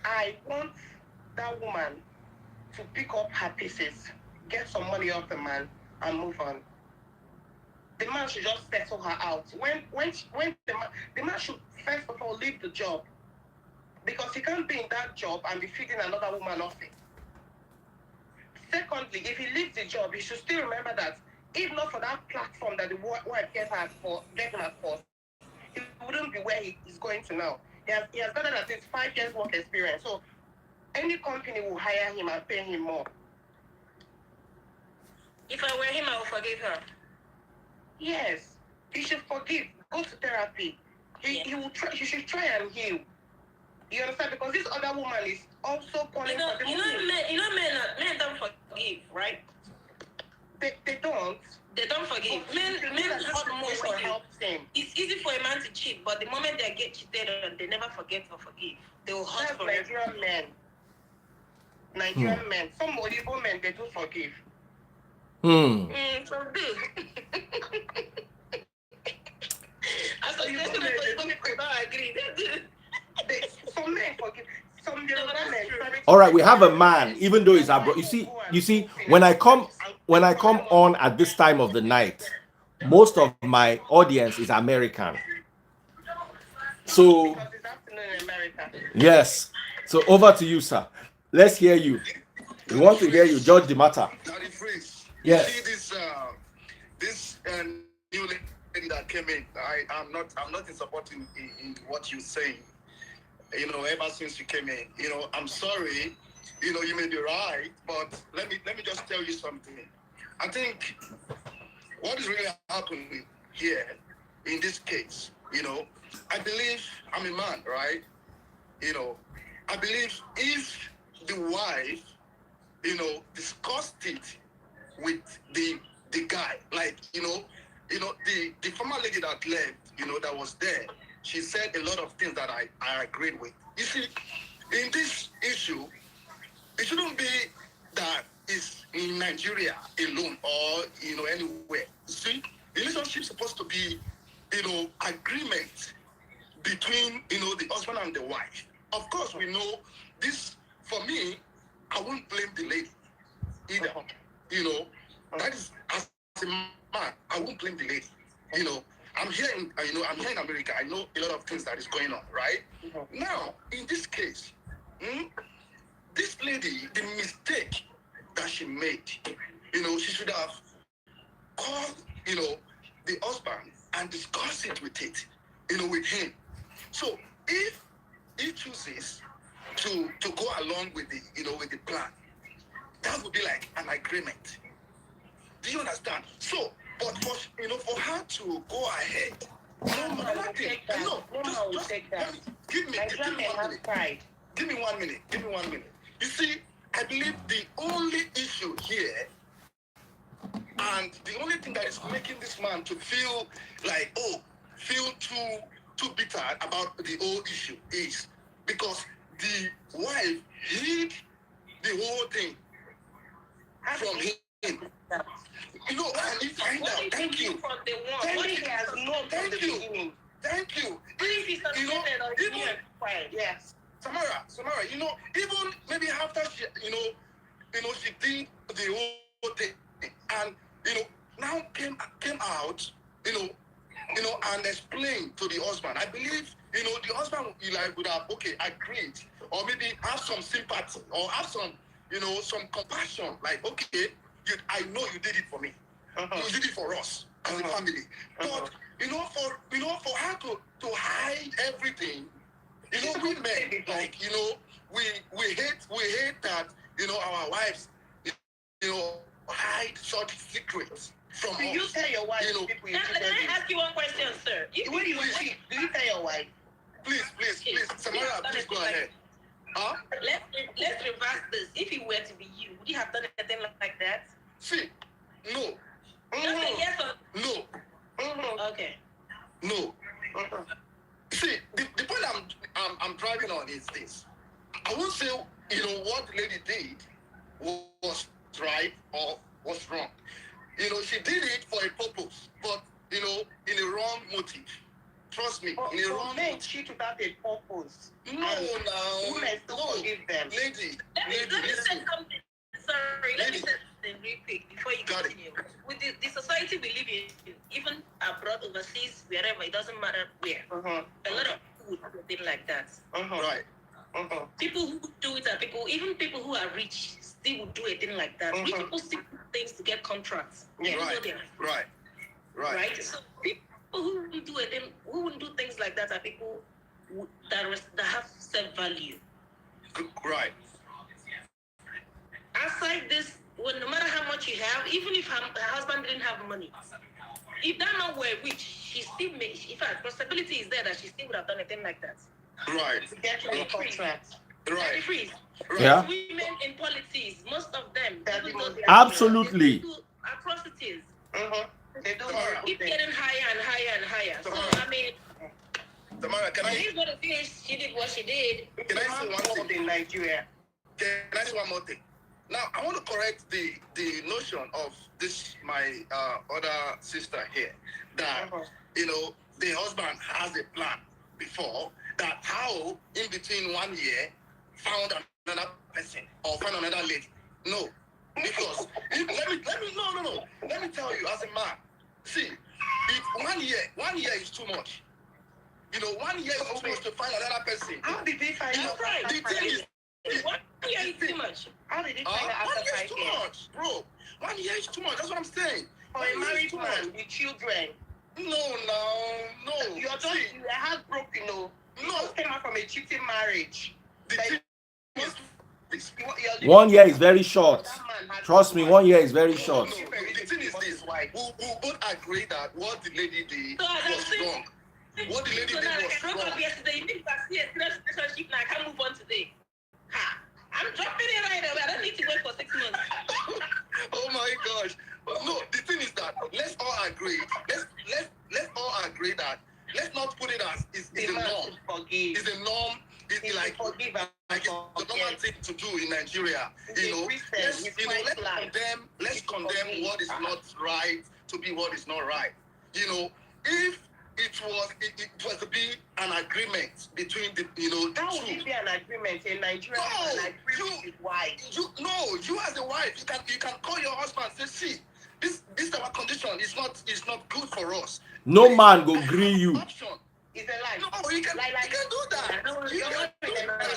S3: I want that woman to pick up her pieces, get some money off the man, and move on. The man should just settle her out. When the man should first of all leave the job, because he can't be in that job and be feeding another woman off it. Secondly, if he leaves the job, he should still remember that if not for that platform that the wife gets him at first, he wouldn't be where he is going to now. He has gotten at least 5 years work experience. So any company will hire him and pay him more.
S5: If I were him, I would forgive her.
S3: Yes, he should forgive. Go to therapy. He will try. He should try and heal. You understand? Because this other woman is also calling for the money.
S5: Men don't forgive, right?
S3: They don't.
S5: They don't forgive. Men have more forgive. It's easy for a man to cheat, but the moment they get cheated on, they never forget or forgive. They will hurt for
S3: Nigerian men. Nigerian men. Some Igbo men, they do forgive.
S5: So do. As a people don't agree.
S3: Some men forgive. Some men.
S1: All right, we have a man, even though he's abroad. You see, when I come on at this time of the night, most of my audience is American. So yes. So over to you, sir. Let's hear you. We want to hear you. Judge the matter. Yes.
S6: You see this new lady that came in. I'm not in supporting in what you're saying. You know, ever since you came in, you know, I'm sorry. You know, you may be right, but let me just tell you something. I think what is really happening here in this case, you know, I believe I'm a man, right? You know, I believe if the wife, you know, discussed it with the guy, like, you know, the former lady that left, you know, that was there, she said a lot of things that I agreed with. You see, in this issue, it shouldn't be that it's in Nigeria alone or, you know, anywhere. You see, relationship is supposed to be, you know, agreement between, you know, the husband and the wife. Of course, we know this. For me, I won't blame the lady either. You know, that is, as a man, I won't blame the lady. You know, I'm here in America. I know a lot of things that is going on, right? Now, in this case, this lady, the mistake that she made, you know, she should have called, you know, the husband and discuss it with him. So if he chooses to go along with the, you know, with the plan, that would be like an agreement. Do you understand? So, But for her to go ahead,
S5: No, will take that.
S6: no,
S5: Will take that.
S6: give me
S5: Nigerian men
S6: 1
S5: have
S6: minute.
S5: pride.
S6: Give me 1 minute. Give me 1 minute. You see, I believe the only issue here, and the only thing that is making this man to feel like, feel too bitter about the whole issue is because the wife hid the whole thing from him. You know, and he find
S5: What
S6: out.
S5: if
S6: Thank
S5: he
S6: you.
S5: knew from the one? What if he has known from the beginning?
S6: Thank you.
S5: What if he's suspended or he's
S6: even
S5: quiet? Yes.
S6: Samara, even maybe after she, she did the whole thing, and now came out, and explained to the husband. I believe, the husband would have agreed, or maybe have some sympathy, or have some, some compassion. Like, okay, I know you did it for me. You did it for us as a family. But for her to hide everything, we men, like, we hate that, our wives, hide such secrets from us.
S5: Do you tell your wife? Can I ask you one question, sir? When you cheat, do you tell your wife?
S6: Please, Samara, please go ahead.
S5: Let's reverse this. If it were to be you, would you have done anything like that?
S6: See, no.
S5: Just say yes or
S6: no.
S5: Okay.
S6: No. See, the point I'm driving on is this. I won't say, what the lady did was right or was wrong. She did it for a purpose, but, in a wrong motive. Trust me, in a wrong
S5: men
S6: motive.
S5: cheat without a purpose.
S6: No, now.
S5: Women still forgive them.
S6: Lady,
S5: Let me say
S6: listen.
S5: something. Sorry, let me say something real quick before you continue. With the society we live in, even abroad, overseas, wherever, it doesn't matter where. A lot of people do things like that.
S6: Right.
S5: People who do it are even people who are rich still would do a thing like that. Rich people still do things to get contracts. Right. So people who wouldn't do things like that are people that have self-value.
S6: Right.
S5: Aside this, no matter how much you have, even if her husband didn't have money, if that man were rich, she still may. In fact, possibility is there that she still would have done a thing like that.
S6: Right.
S5: To get a contract.
S6: Right.
S5: Freeze.
S1: Yeah.
S5: Women in politics, most of them,
S1: Absolutely.
S5: they do atrocities.
S6: They do
S5: keep getting higher and higher and higher. So I mean,
S6: Tamara, can I?
S5: She's gonna finish. She did what she did.
S6: Can I say one thing?
S5: In Nigeria.
S6: Can I say one more thing? Now, I want to correct the notion of this, my other sister here, that, the husband has a plan before, that how in between 1 year found another person or found another lady. No. Because, let me tell you as a man, see, if 1 year is too much. 1 year is too much to find another person.
S5: How did they find out?
S6: The thing is,
S5: 1 year is too much. How did they find out
S6: 1
S5: after
S6: year is
S5: 5
S6: too
S5: years?
S6: much, bro. 1 year is too much. That's what I'm saying.
S5: For a married man with children.
S6: No.
S5: You're just heartbroken, No. You just came out from a cheating marriage.
S6: The thing is,
S1: 1 year is very short. Trust me, 1 year is very short.
S6: No, the thing is this. We'll both agree that what the lady did was wrong. What the lady did was wrong.
S5: Yesterday, you think I see a serious relationship now, I can't move on today. I'm dropping it right away. I don't need to wait for 6 months.
S6: Oh my gosh. No, the thing is that let's all agree. Let's all agree that let's not put it as it's a norm. It's a norm. It's like it's the normal thing to do in Nigeria. Let's condemn what is not right to be what is not right. If it was to be an agreement between the
S5: How would it be an agreement in Nigeria?
S6: You as a wife, you can call your husband and say, see, this our condition is not good for us.
S1: No man go agree you.
S6: Option.
S5: It's a lie.
S6: No, you can do that. You can do that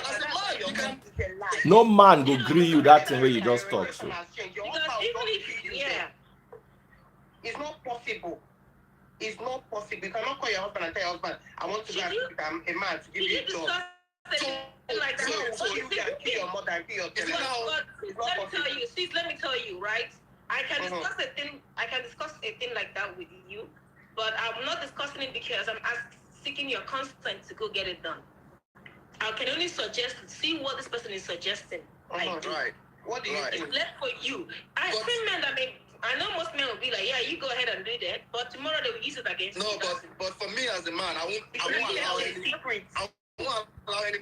S6: as a man. You can.
S1: No man go agree you that thing where you just talk. So.
S5: Because even if it's not possible. It's not possible. You cannot call your husband and tell your husband, I want to go and a man to give you a job. Like that. So you can kill your mother and kill your children.
S6: Let me
S5: tell you, right? I can discuss a thing. I can discuss a thing like that with you, but I'm not discussing it because I'm seeking your consent to go get it done. I can only suggest, see what this person is suggesting.
S6: Right. What do you think?
S5: It's left for you. I see men that I know most men will be like, yeah, you go ahead and do that, but tomorrow they will use it against you.
S6: No, but for me as a man, I won't allow anybody. I won't allow any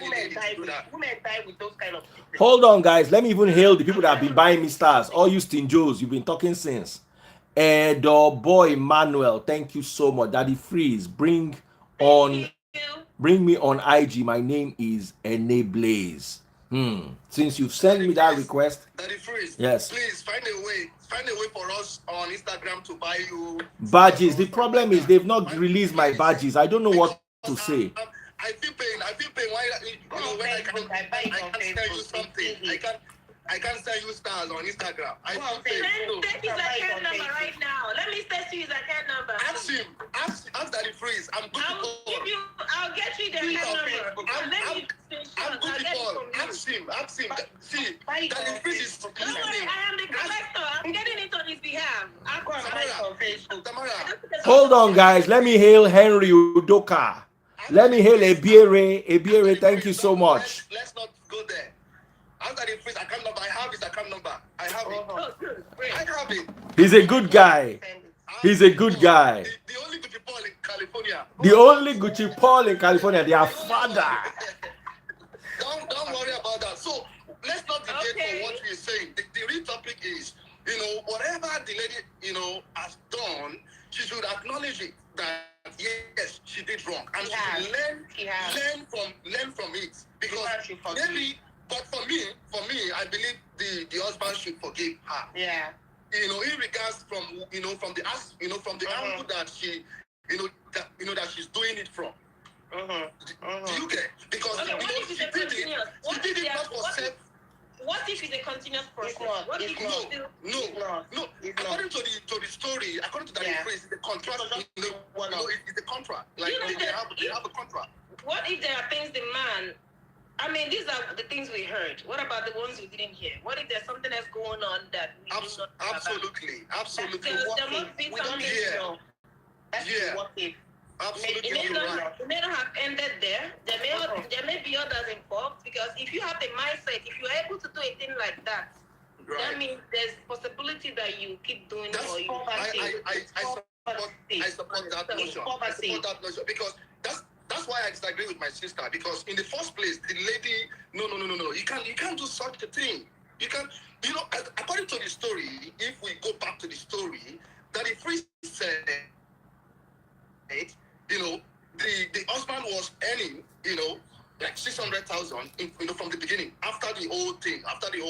S6: lady to do that.
S5: Women die with those kind of secrets.
S1: Hold on, guys. Let me even hail the people that have been buying me stars. All you stinjos, you've been talking since. Edo boy Manuel, thank you so much. Daddy Freeze, bring me on IG. My name is Ene Blaze. Since you've sent me that request,
S6: Daddy Freeze,
S1: yes,
S6: please find a way for us on Instagram to buy you
S1: badges. The problem is they've not released my badges. I don't know what to say.
S6: I feel pain. Why, when I can't sell you something. I can't sell you stars on Instagram. I feel pain.
S5: Send his account number right now. Let me text you his account number.
S6: Ask him. Ask Daddy Freeze. I'm good to call.
S5: I'll get you the account number.
S6: I'm good to call. Ask him. See, Daddy Freeze is
S5: don't worry, I am the collector. I'm getting it on his behalf. I'll go on Facebook.
S1: Hold on, guys. Let me hail Henry Udoka. Let me hail Ebiere. Thank you so much.
S6: Let's not go there. After the Freeze account number, I have his account number. I have it.
S1: He's a good guy. He's a good guy.
S6: The only Gucci Paul in California.
S1: The only Gucci Paul in California. Their father.
S6: Don't worry about that. So let's not debate on what we're saying. The real topic is, whatever the lady, has done, she should acknowledge it that yes, she did wrong, and she should learn from it, because maybe. But for me, I believe the husband should forgive her.
S5: Yeah.
S6: In regards from the angle that she, that she's doing it from. Do you get? Because she did it not for self.
S5: What if it's a continuous process?
S6: No. According to the story, according to that phrase, the contract. It's a contract. Like they have a contract.
S5: What if there are things the man? I mean, these are the things we heard. What about the ones we didn't hear? What if there's something else going on that we did not know about?
S6: Absolutely.
S5: There must be something. What if?
S6: Absolutely.
S5: It may not have ended there. There may be others involved, because if you have the mindset, if you're able to do a thing like that, that means there's possibility that you keep doing it, or you
S6: I support that notion, because that's why I disagree with my sister, because in the first place, the lady, no, you can't do such a thing. You can't, according to the story, if we go back to the story, that the priest said, the husband was earning, like 600,000, from the beginning, after the whole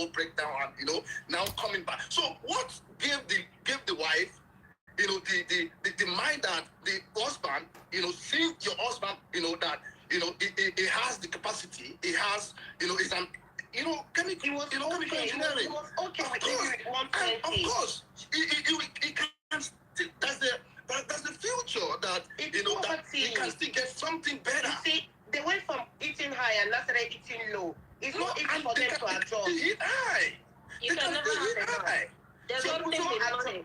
S6: breakdown, and now coming back. So what gave the wife, the mind that the husband, seeing your husband, that, he has the capacity, he has, is an, chemical engineering. Of course, he can still, that's the future, that, that he can still get something better.
S5: You see, they went from eating high and now started eating low. It's not easy for them to adjust.
S6: They eat high.
S5: You can never have high. There's something with money.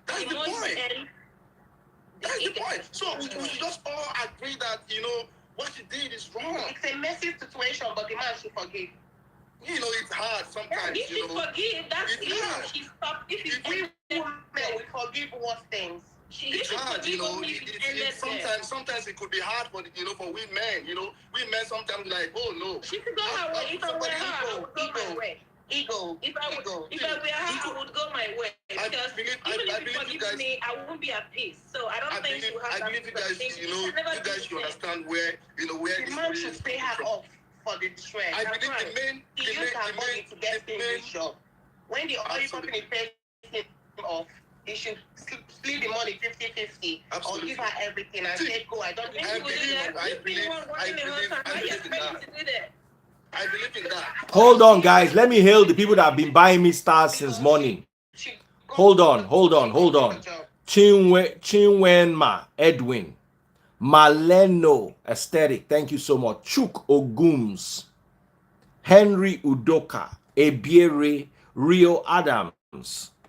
S6: That's the point. That's the point. So we should just all agree that, what she did is wrong.
S5: It's a messy situation, but the man should forgive.
S6: It's hard sometimes.
S5: If you forgive, that's
S6: it's
S5: you.
S6: hard.
S5: She stopped. If we forgive worse things.
S6: It's hard, sometimes it could be hard for for we men, we men sometimes like, oh no.
S5: She could go her way. If I were her, I would go my way. Ego. If I were her, I would go my way. Because even if you forgive me, I won't be at peace. So I don't think you have that.
S6: I believe you guys, you guys should understand where, where
S5: the man should pay her off for the distress.
S6: I believe the main
S5: to get things in shop. When the oil company pays him off, he should split the money 50-50 or give her everything and say, go. I don't think you would do that.
S6: I believe in that.
S1: Hold on, guys. Let me hail the people that have been buying me stars since morning. Hold on. Chinwenma Edwin. Maleno Aesthetic. Thank you so much. Chuk Ogums. Henry Udoka. Ebiere. Rio Adams.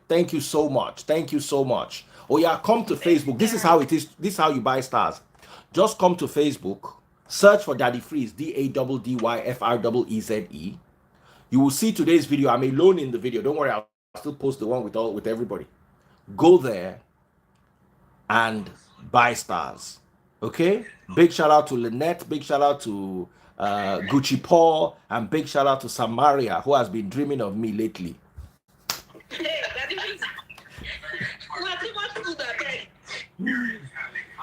S1: Thank you so much. Thank you so much. Oh yeah, come to Facebook. This is how it is. This is how you buy stars. Just come to Facebook, search for Daddy Freeze, DADDYFREEZE. You will see today's video. I'm alone in the video. Don't worry, I'll still post the one with everybody. Go there and buy stars. Okay? Big shout out to Lynette, big shout out to Gucci Paul, and big shout out to Samaria, who has been dreaming of me lately.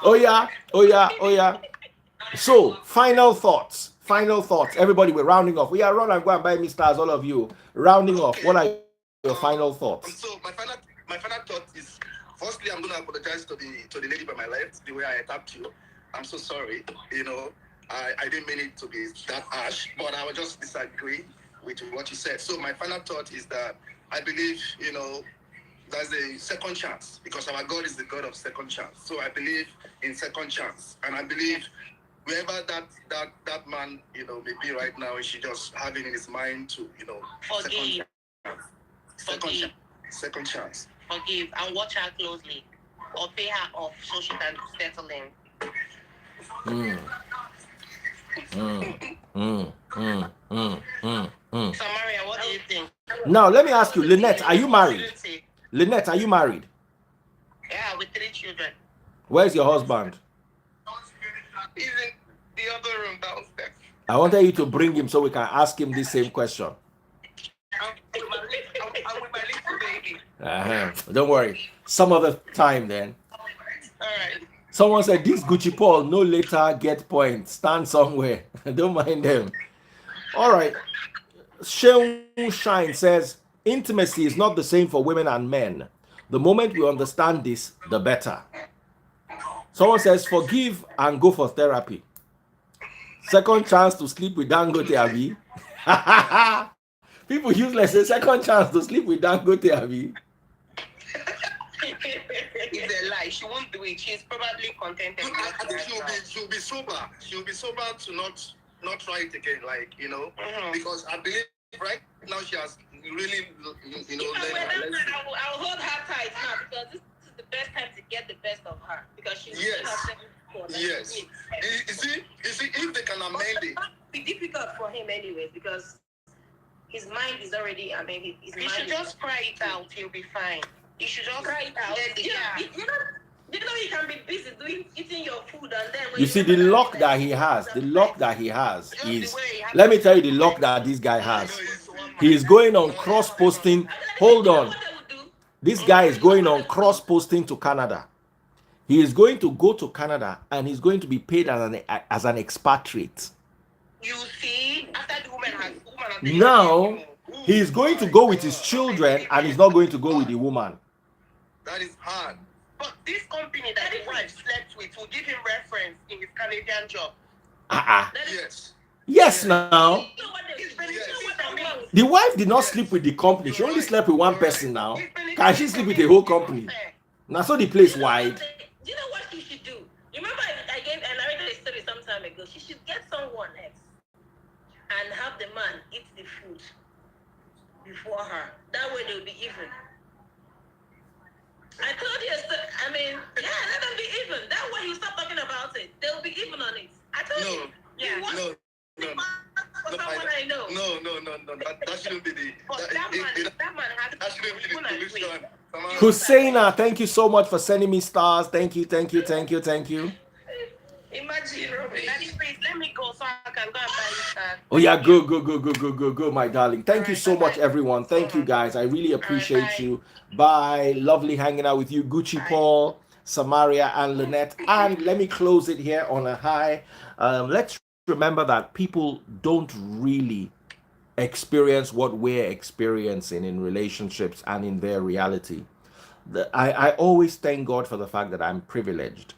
S1: Oh yeah. So, final thoughts. Everybody, we're rounding off. We are run and go and buy me stars, all of you. Rounding off. What are your final thoughts?
S6: So my final thought is, firstly, I'm gonna apologize to the lady by my left, the way I attacked you. I'm so sorry. I didn't mean it to be that harsh, but I will just disagree with what you said. So my final thought is that I believe, there's a second chance, because our God is the God of second chance. So I believe in second chance, and I believe wherever that man, may be right now, he should just have it in his mind to,
S5: forgive.
S6: Second chance.
S5: Forgive and watch her closely, or pay her off so she can settle in. Samaria, what do you think?
S1: Now, let me ask you, Lynette, are you married? Lynette, are you married?
S5: Yeah, with 3 children.
S1: Where's your husband?
S3: He's in the other room downstairs.
S1: I wanted you to bring him so we can ask him the same question.
S3: I'm with my little baby.
S1: Don't worry. Some other time then.
S3: All right.
S1: Someone said, this Gucci Paul, no later get point. Stand somewhere. Don't mind them. All right. Sheung Shine says, intimacy is not the same for women and men. The moment we understand this, the better. Someone says, forgive and go for therapy. Second chance to sleep with Dangote Abi. People useless say second chance to sleep with Dangote Abi.
S5: It's a lie. She won't do it. She's probably contented.
S6: I think she'll be sober. She'll be sober to not try it again, because I believe right now she has really,
S5: I'll hold her tight now, because this is the best time to get the best of her, because she's
S6: Yes. You see, if they can amend it,
S5: it'll be difficult for him anyways, because his mind is already. He should just cry it out. He'll be fine. You should just cry it out. You know he can be busy eating your food, and then
S1: you see the luck that he has. The luck that he has is. Let me tell you the luck that this guy has. He is going on cross posting. Hold on. This guy is going on cross posting to Canada. He is going to go to Canada and he's going to be paid as an expatriate.
S5: You see, after the woman has
S1: now he is going to go with his children and he's not going to go with the woman.
S6: That is hard.
S5: But this company that his wife slept with will give him reference in his Canadian job.
S6: Yes.
S1: Now. The wife did not sleep with the company. She only slept with one person now. Can she sleep with the whole company? Now, so the place wide.
S5: Do you know what she should do? You remember I narrated a story some time ago. She should get someone else and have the man eat the food before her. That way they'll be even. I told you, let them be even. That way you stop talking about it. They'll be even on it. I told you. Yeah.
S6: No.
S5: Someone I know.
S6: No. That shouldn't be the.
S5: That man has
S6: That shouldn't be the solution.
S1: Husseina, thank you so much for sending me stars. Thank you.
S5: Imagine, Daddy, please let me go so I can go and buy this stars.
S1: Oh yeah, go, my darling. Thank you so much, everyone. Thank you, guys. I really appreciate you. Bye. Lovely hanging out with you, Gucci Paul, Samaria, and Lynette. And let me close it here on a high. Let's remember that people don't really experience what we're experiencing in relationships and in their reality. I always thank God for the fact that I'm privileged.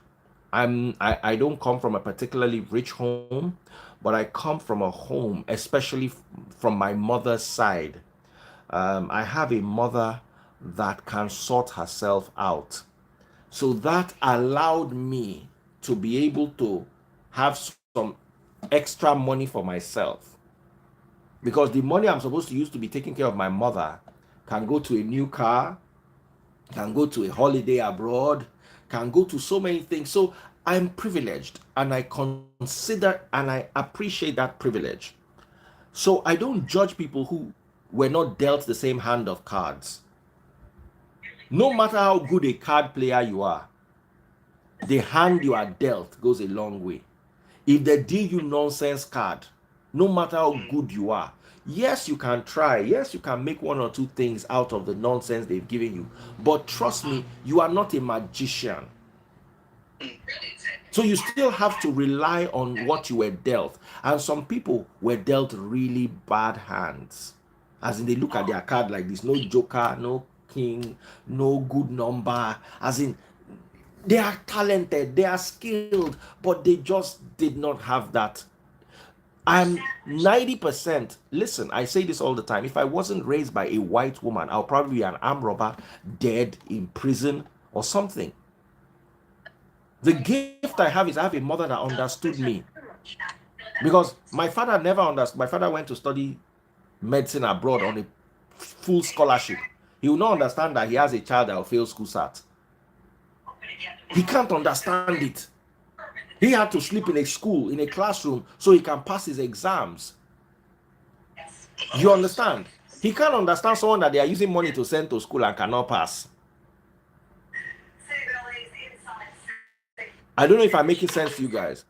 S1: I don't come from a particularly rich home, but I come from a home, especially from my mother's side. I have a mother that can sort herself out. So that allowed me to be able to have some extra money for myself. Because the money I'm supposed to use to be taking care of my mother can go to a new car, can go to a holiday abroad, can go to so many things. So I'm privileged, and I consider and I appreciate that privilege. So I don't judge people who were not dealt the same hand of cards. No matter how good a card player you are, the hand you are dealt goes a long way. If they deal you nonsense card, no matter how good you are, yes, you can try. Yes, you can make one or two things out of the nonsense they've given you. But trust me, you are not a magician. So you still have to rely on what you were dealt. And some people were dealt really bad hands. As in, they look at their card like this: no joker, no king, no good number. As in, they are talented, they are skilled, but they just did not have that. I'm 90%. Listen, I say this all the time. If I wasn't raised by a white woman, I'll probably be an armed robber, dead in prison or something. The gift I have is I have a mother that understood me. Because my father never understood. My father went to study medicine abroad on a full scholarship. He will not understand that he has a child that will fail school SAT. He can't understand it. He had to sleep in a school, in a classroom, so he can pass his exams. You understand? He can't understand someone that they are using money to send to school and cannot pass. I don't know if I'm making sense to you guys.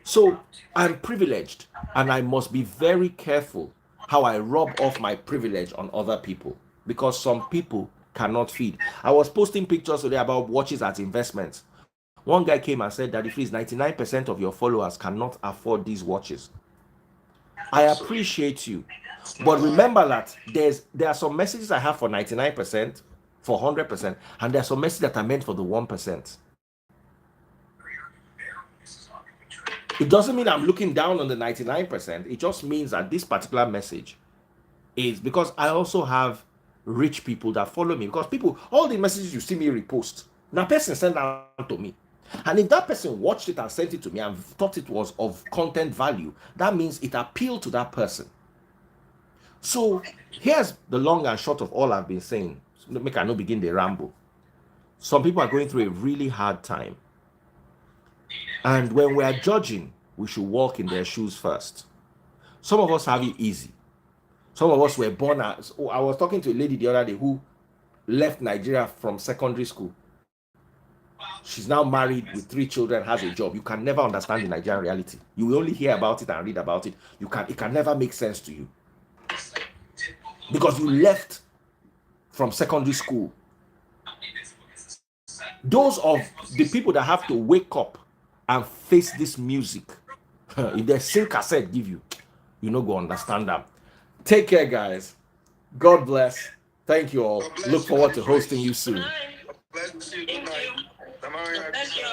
S1: So I'm privileged, and I must be very careful how I rub off my privilege on other people, because some people cannot feed. I was posting pictures today about watches as investments. One guy came and said that if it's 99% of your followers cannot afford these watches. I appreciate you, but remember that there are some messages I have for 99%, for 100%, and there are some messages that are meant for the 1%. It doesn't mean I'm looking down on the 99%. It just means that this particular message is because I also have rich people that follow me. Because people, all the messages you see me repost, that person sent out to me. And if that person watched it and sent it to me and thought it was of content value, that means it appealed to that person. So here's the long and short of all I've been saying. Make I not begin the ramble. Some people are going through a really hard time. And when we are judging, we should walk in their shoes first. Some of us have it easy. Some of us were born as... I was talking to a lady the other day who left Nigeria from secondary school. She's now married with 3 children, has a job. You can never understand the Nigerian reality. You will only hear about it and read about it. It can never make sense to you. Because you left from secondary school. Those of the people that have to wake up and face this music, if they sing cassette give you, you know, go understand them. Take care, guys. God bless. Thank you all. Look forward to hosting you soon.
S6: Bless you. Good night.
S5: Thank you.